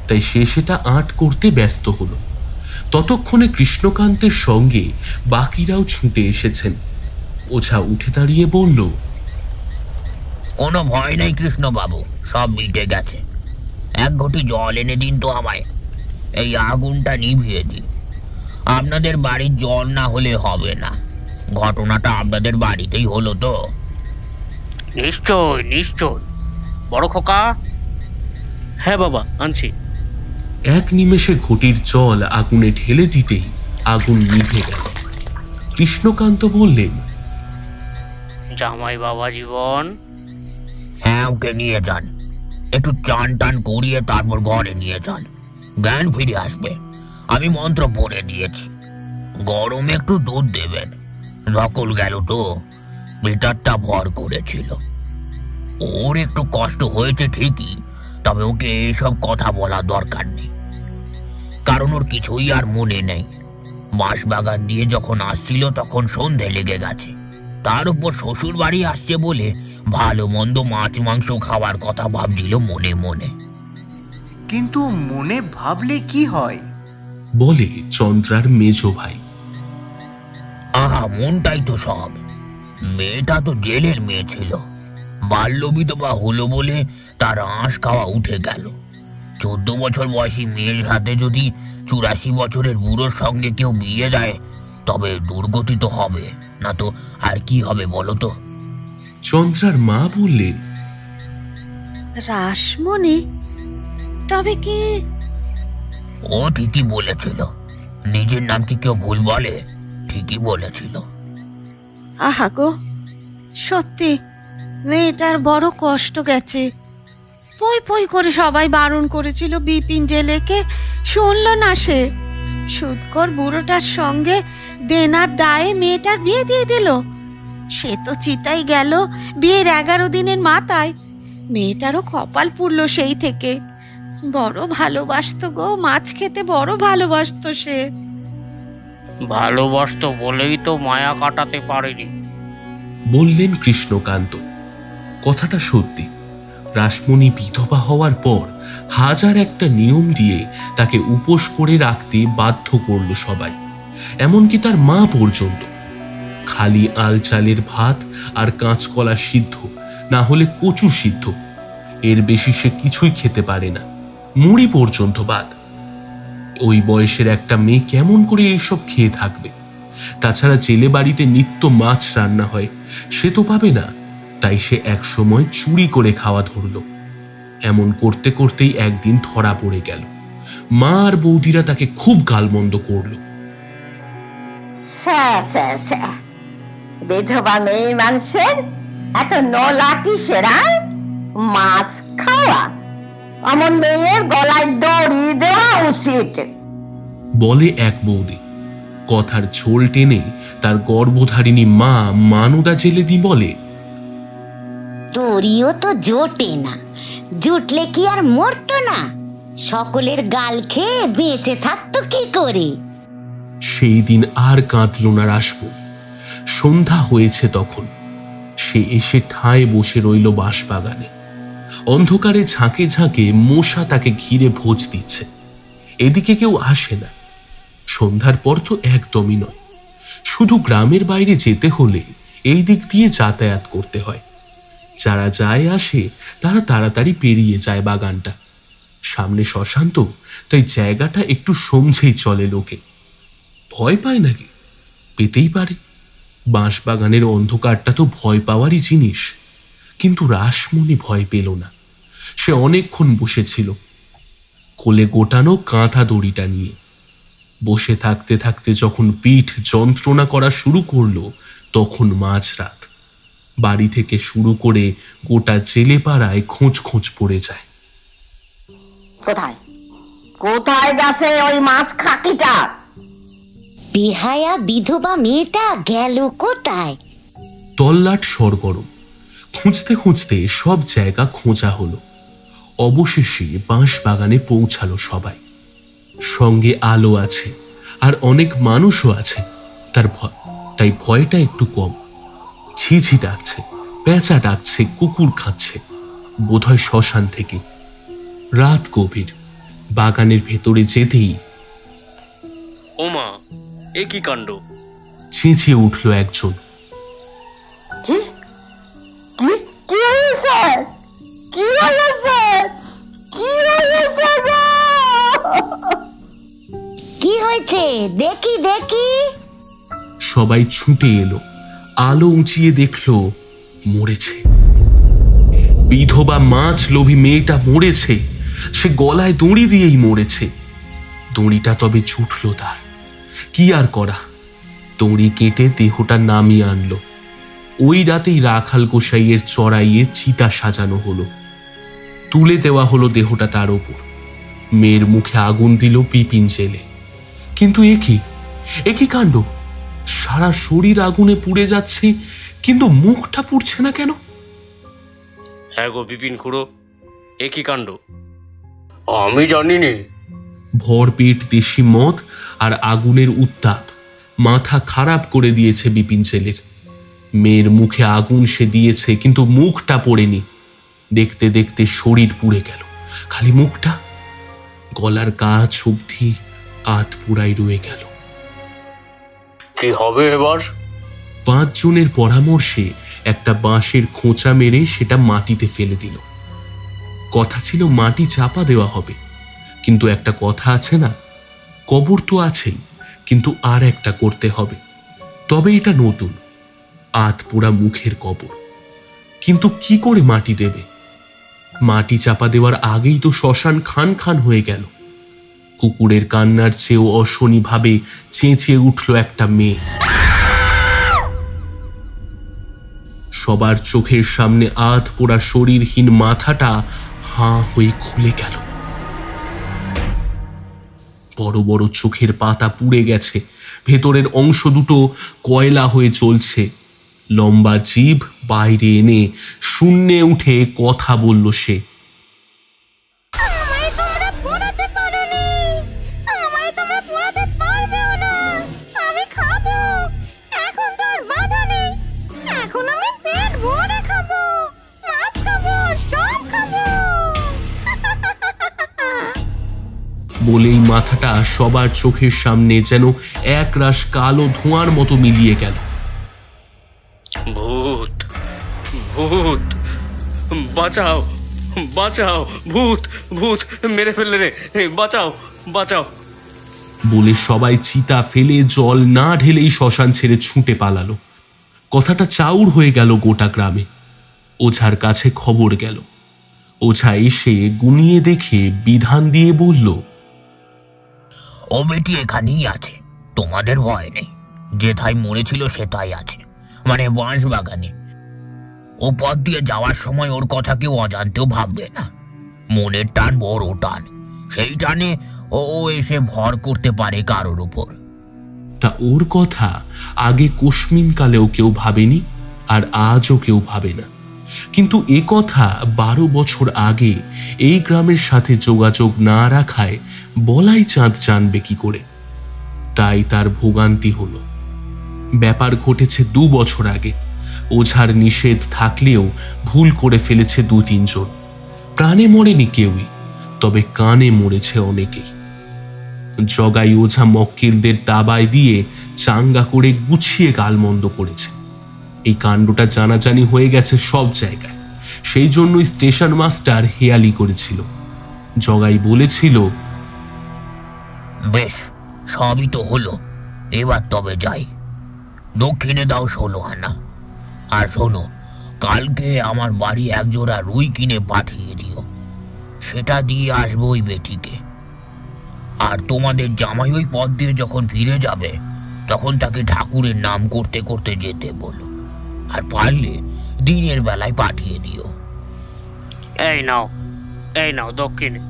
S3: তাই সে সেটা আঁট করতে ব্যস্ত হলো। ততক্ষণে কৃষ্ণকান্তের সঙ্গে বাকিরাও ছুটে এসেছেন। ওঝা উঠে দাঁড়িয়ে বলল,
S15: কোনো ভয় নেই কৃষ্ণবাবু, সব মিটে গেছে। এক ঘটি জল এনে দিন তো আমায়, এই আগুনটা নিভিয়ে দিন। আপনাদের বাড়ির জল না হলে হবে না। ঘটনাটা আপনাদের বাড়িতেই হলো তো?
S6: নিশ্চয় নিশ্চয় বড় খোকা। হ্যাঁ বাবা, আনছি।
S3: এক নিমেষে ঘটির জল আগুনে ঢেলে দিতেই আগুন নিভে গেল। কৃষ্ণকান্ত বললেন,
S6: জামাই বাবা জীবন,
S15: হ্যাঁ ওকে নিয়ে যান, একটু চান টান করিয়ে তারপর ঘরে নিয়ে যান, জ্ঞান ফিরে আসবে। আমি মন্ত্র পড়ে দিয়েছি। গরমে একটু দুধ দেবেন, নকল গেল তো, ভিতরটা ভর করেছিল। ওর একটু কষ্ট হয়েছে ঠিকই, তবে ওকে এসব কথা বলা দরকার নেই, কারণ ওর কিছুই আর মনে নেই। বাঁশবাগান দিয়ে যখন আসছিল তখন সন্ধে লেগে গেছে, তার উপর শ্বশুর বাড়ি আসছে বলে ভালো মন্দ মাছ মাংস খাওয়ার কথা ভাবছিল মনে মনে।
S14: কিন্তু মনে ভাবলে কি হয়,
S3: বলে চন্দ্রার মেজ ভাই।
S15: আহা, মনটাই তো সব। মেয়েটা তো জেলের মেয়ে ছিল, বাল্য বিধবা হলো বলে তার আঁশ খাওয়া উঠে গেল। 14 বছর বয়সী মেয়ের সাথে যদি 84 বছরের বুড়োর সঙ্গে কেউ বিয়ে দেয়, তবে দুর্গতি তো হবে, না তো আর কি হবে বলো তো?
S3: চন্দ্রার মা বললেন,
S11: রাসমণি? তবে কি?
S15: ও ঠিকই বলেছিল, নিজের নাম কি কেউ ভুল বলে? ঠিকই বলেছিল।
S11: আহা গো, সত্যি মেয়েটার বড় কষ্ট গেছে। পই পই করে সবাই বারণ করেছিল বিপিন জেলেকে, শুনল না সে। সুদকর বুড়োটার সঙ্গে দেনার দায়ে মেয়েটার বিয়ে দিয়ে দিল। সে তো চিতাই গেল বিয়ের 11 দিনের মাথায়। মেয়েটারও কপাল পুড়ল সেই থেকে। বড় ভালোবাসতো গো, মাছ খেতে বড় ভালোবাসতো সে।
S6: ভালোবাসতো বলেই তো মায়া কাটাতে পারেনি,
S3: বললেন কৃষ্ণকান্ত। কথাটা সত্যি। রাসমণি বিধবা হওয়ার পর হাজার একটা নিয়ম দিয়ে তাকে উপোস করে রাখতে বাধ্য করল সবাই, এমনকি তার মা পর্যন্ত। খালি আল চালের ভাত আর কাঁচকলা সিদ্ধ, না হলে কচু সিদ্ধ, এর বেশি সে কিছুই খেতে পারে না, মুড়ি পর্যন্ত বাদ। ওই বয়সের একটা মেয়ে কেমন করে এইসব খেয়ে থাকবে? তাছাড়া জেলে বাড়িতে নিত্য মাছ রান্না হয়, সে তো পাবে না। তাই সে এক সময় চুরি করে খাওয়া ধরল। এমন করতে করতেই একদিন ধরা পড়ে গেল। মা আর বৌদিরা তাকে খুব গালমন্দ করল।
S17: বিধবা মেয়ে মানুষের এত নলা কিসের? মাছ খাওয়া? আমার মেয়ের গলায় দড়ি দেওয়া উচিত,
S3: বলে এক বৌদি। কথার ঝোল টেনে তার গর্ভধারিণী মা মানুদা জেলেদি বলে,
S18: তোরিও তো জোটে না, জুটলে কি আর মরতো না? সকলের গাল খেয়ে বেঁচে থাকতো কি করে?
S3: সেই দিন আর কাঁদল না রাসমণি। সন্ধ্যা হয়েছে তখন। সে এসে ঠায় বসে রইল বাঁশবাগানে। অন্ধকারে ঝাঁকে ঝাঁকে মশা তাকে ঘিরে ভোজ দিচ্ছে। এদিকে কেউ আসে না। সন্ধ্যার পর তো একদমই নয়। শুধু গ্রামের বাইরে যেতে হলে এই দিক দিয়ে যাতায়াত করতে হয়। যারা যায় আসে তারা তাড়াতাড়ি পেরিয়ে যায় বাগানটা। সামনে শ্মশান তো, তাই জায়গাটা একটু সমঝেই চলে লোকে। ভয় পায় নাকি? পেতেই পারে। বাঁশবাগানের অন্ধকারটা তো ভয় পাওয়ারই জিনিস। কিন্তু রাসমণি ভয় পেল না। সে অনেকক্ষণ বসেছিল, কোলে গোটানো কাঁথা দড়িটা নিয়ে। বসে থাকতে থাকতে যখন পিঠ যন্ত্রণা করা শুরু করলো, তখন মাঝরাত। বাড়ি থেকে শুরু করে গোটা জেলে পাড়ায় খোঁজ খোঁজ পড়ে যায়।
S17: কোথায় কোথায় গেছে ওই মাছ খাকিটা?
S18: বেহায়া বিধবা মেয়েটা গেল কোথায়?
S3: তল্লাট সরগরম। খুঁজতে খুঁজতে সব জায়গা খোঁজা হলো। অবশেষে বাঁশ বাগানে পৌঁছালো সবাই। সঙ্গে আলো আছে আর অনেক মানুষও আছে, তাই ভয়টা একটু কম। ছিছি ডাকছে, পেঁচা ডাকছে, কুকুর খাচ্ছে, বোধহয় শ্মশান থেকে। রাত গভীর। বাগানের ভেতরে যেতেই
S6: ওমা, এ কি কাণ্ড!
S3: চেঁচিয়ে উঠল একজন।
S18: কি হয়েছে দেখি দেখি।
S3: সবাই ছুটে এলো। আলো উঁচিয়ে দেখলো মরেছে। বিধবা মাছ লোভী মেয়েটা মরেছে। সে গলায় দড়ি দিয়েই মরেছে। দড়িটা তবে ছুটল তার। কি আর করা, দড়ি কেটে দেহটা নামিয়ে আনলো। ওই রাতেই রাখাল গোসাইয়ের চড়াইয়ে চিতা সাজানো হলো। তুলে দেওয়া হলো দেহটা তার ওপর। মেয়ের মুখে আগুন দিল বিপিন জেলে। কিন্তু এ কি কাণ্ড! সারা শরীর আগুনে পুড়ে যাচ্ছে, কিন্তু মুখটা পুড়ছে না কেন?
S6: হ্যাঁ গো বিপিন খুড়ো, এ কি কাণ্ড! আমি জানিনি।
S3: ভরপেট দেশি মদ আর আগুনের উত্তাপ মাথা খারাপ করে দিয়েছে বিপিন জেলের। মেয়ের মুখে আগুন সে দিয়েছে, কিন্তু মুখটা পড়েনি। দেখতে দেখতে শরীর পুড়ে গেল, খালি মুখটা। গলার কাছ অবধি আত পুরাই রয়ে গেল।
S6: কি হবে এবার?
S3: 5 জনের পরামর্শে একটা বাঁশের খোঁচা মেরে সেটা মাটিতে ফেলে দিল। কথা ছিল মাটি চাপা দেওয়া হবে, কিন্তু একটা কথা আছে না, কবর তো আছেই, কিন্তু আর একটা করতে হবে। তবে এটা নতুন, আত পোড়া মুখের কবর। কিন্তু কি করে মাটি দেবে? মাটি চাপা দেওয়ার আগেই তো শ্মশান খান খান হয়ে গেল। কুকুরের কান্নার চেয়েও অশনীভাবে চেঁচিয়ে উঠল একটা মেয়ে। সবার চোখের সামনে আধ পোড়া শরীরহীন মাথাটা হাঁ হয়ে খুলে গেল। বড় বড় চোখের পাতা পুড়ে গেছে, ভেতরের অংশ দুটো কয়লা হয়ে চলছে। লম্বা জিভ বাইরে এনে শূন্যে উঠে কথা বলল সে। বলেই মাথাটা সবার চোখের সামনে যেন একরাশ কালো ধোঁয়ার মতো মিলিয়ে গেল।
S6: ভূত, ভূত, বাঁচাও, বাঁচাও, ভূত, ভূত মেরে ফেললে রে, বাঁচাও, বাঁচাও।
S3: বলে সবাই চিতা ফেলে জল না ঢেলেই শ্মশান ছেড়ে ছুটে পালালো। কথাটা চাউর হয়ে গেল গোটা গ্রামে। ওঝার কাছে খবর গেল। ওঝা এসে গুনিয়ে দেখে বিধান দিয়ে বলল,
S15: ও বেটি এখানেই আছে, তোমাদের ভয় নেই। যেথায় মরেছিল সেটাই আছে, মানে বাঁশ বাগানে। ও পথ দিয়ে যাওয়ার সময় ওর কথা কেউ অজান্তেও ভাববে না। মনের টান বড় টান, সেই টানে ও এসে ভর করতে পারে কারোর উপর।
S3: তা ওর কথা আগে কোশমিন কালেও কেউ ভাবেনি, আর আজও কেউ ভাবে না। কিন্তু এ কথা 12 বছর আগে এই গ্রামের সাথে যোগাযোগ না রাখায় বলাই চাঁদ জানবে কি করে। তাই তার ভোগান্তি হলো। ব্যাপার ঘটেছে 2 বছর আগে। ওঝার নিষেধ থাকলেও ভুল করে ফেলেছে 2-3 জন। প্রাণে মরেনি কেউই, তবে কানে মরেছে অনেকেই। জগাই ওঝা মক্কেলদের দাবায় দিয়ে চাঙ্গা করে গুছিয়ে গালমন্দ করেছে। এই কাণ্ডটা জানাজানি হয়ে গেছে সব জায়গায়। সেই জন্যই স্টেশন মাস্টার হেয়ালি করেছিল। জগাই বলেছিল,
S15: বেশ, সবই তো হলো, এবার তবে যাই। দক্ষিণে দাও 16 আনা। আর শোনো, কালকে আমার বাড়ি 1 জোড়া রুই কিনে পাঠিয়ে দিও। সেটা দিয়ে আসবো ওই বেটিকে। আর তোমাদের জামাই ওই পথ দিয়ে যখন ফিরে যাবে, তখন তাকে ঠাকুরের নাম করতে করতে যেতে বলো। আর পারলে দিনের বেলায় পাঠিয়ে দিও।
S6: এই নাও দক্ষিণে।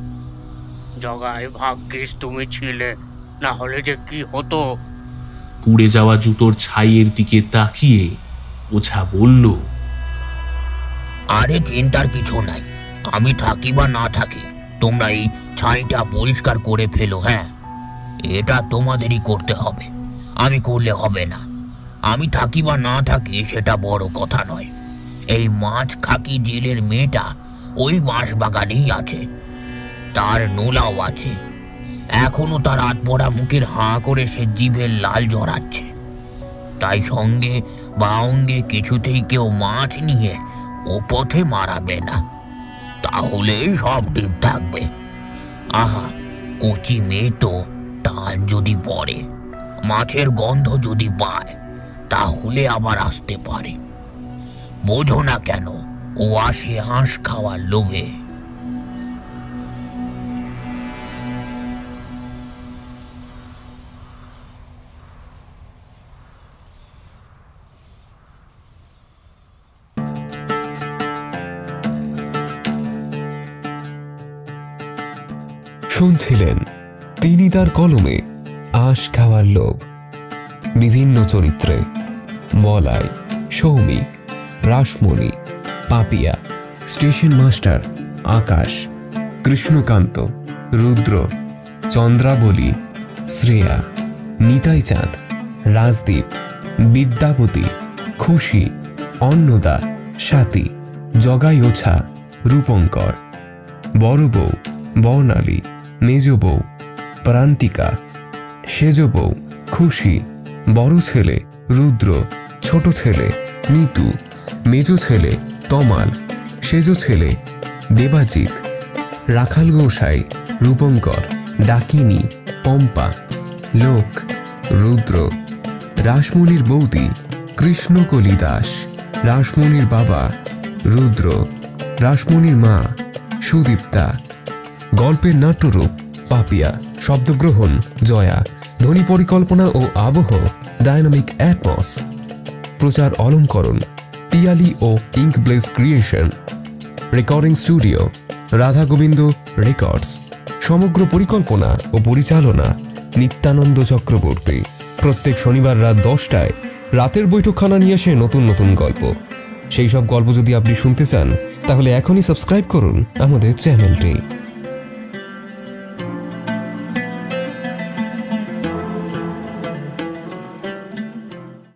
S6: জগায় ভাগ্যিস তুমি ছিলে, না হলে যে কি হতো।
S3: পুড়ে যাওয়া জুতোর ছাইয়ের দিকে তাকিয়ে ওঝা বলল,
S15: আরে চিন্তার কিছু নাই, আমি থাকি বা না থাকি তোমরা এই ছাইটা পরিষ্কার করে ফেলো। হ্যাঁ, এটা তোমাদেরই করতে হবে, আমি করলে হবে না। আমি থাকি বা না থাকি সেটা বড় কথা নয়। এই মাছ খাকি জেলের মেয়েটা ওই বাঁশবাগানেই আছে, তার নোলাও আছে। এখনো তার আধপোড়া মুখের হাঁ করে সে জিভের লাল জড়াচ্ছে। তাই সঙ্গে বা অঙ্গে কিছুতেই কেউ মাছ নিয়ে ও পথে মারাবে না, তাহলেই সব ঠিক থাকবে। আহা, কচি মেয়ে তো, টান যদি পড়ে, মাছের গন্ধ যদি পায়, তাহলে আবার আসতে পারে। বোঝো না কেন ও আসে হাঁস খাওয়ার লোভে।
S4: শুনছিলেন তিনি তার কলমে আঁশ খাওয়ার লোভ। বিভিন্ন চরিত্রে বলাই, সৌমিক, রাসমণি, পাপিয়া, স্টেশন মাস্টার আকাশ, কৃষ্ণকান্ত, রুদ্র, চন্দ্রাবলী, শ্রেয়া, নিতাই চাঁদ, রাজদীপ, বিদ্যাপতি, খুশি, অন্নদা, স্বাতী, জগাই ওঝা, রূপঙ্কর, বড় বউ, বর্ণালী, মেজ বউ, প্রান্তিকা, সেজ বউ, খুশি, বড় ছেলে রুদ্র, ছোট ছেলে নিতু, মেজ ছেলে তমাল, সেজ ছেলে দেবাজিৎ, রাখাল গোসাই, রূপঙ্কর, ডাকিনী, পম্পা, লোক, রুদ্র, রাসমণির বৌদি কৃষ্ণকলি দাস, রাসমণির বাবা রুদ্র, রাসমণির মা সুদীপ্তা। গল্পের নাট্যরূপ পাপিয়া, শব্দগ্রহণ জয়া, ধ্বনি পরিকল্পনা ও আবহ ডায়নামিক অ্যাটমস, প্রচার অলঙ্করণ পিয়ালি ও Inkblaze creation, recording studio Radha Gobinda records, সমগ্র পরিকল্পনা ও পরিচালনা নিত্যানন্দ চক্রবর্তী। প্রত্যেক শনিবার রাত 10টায় রাতের বৈঠকখানা নিয়ে আসে নতুন নতুন গল্প। সেই সব গল্প যদি আপনি শুনতে চান, তাহলে এখনই সাবস্ক্রাইব করুন আমাদের চ্যানেলটি।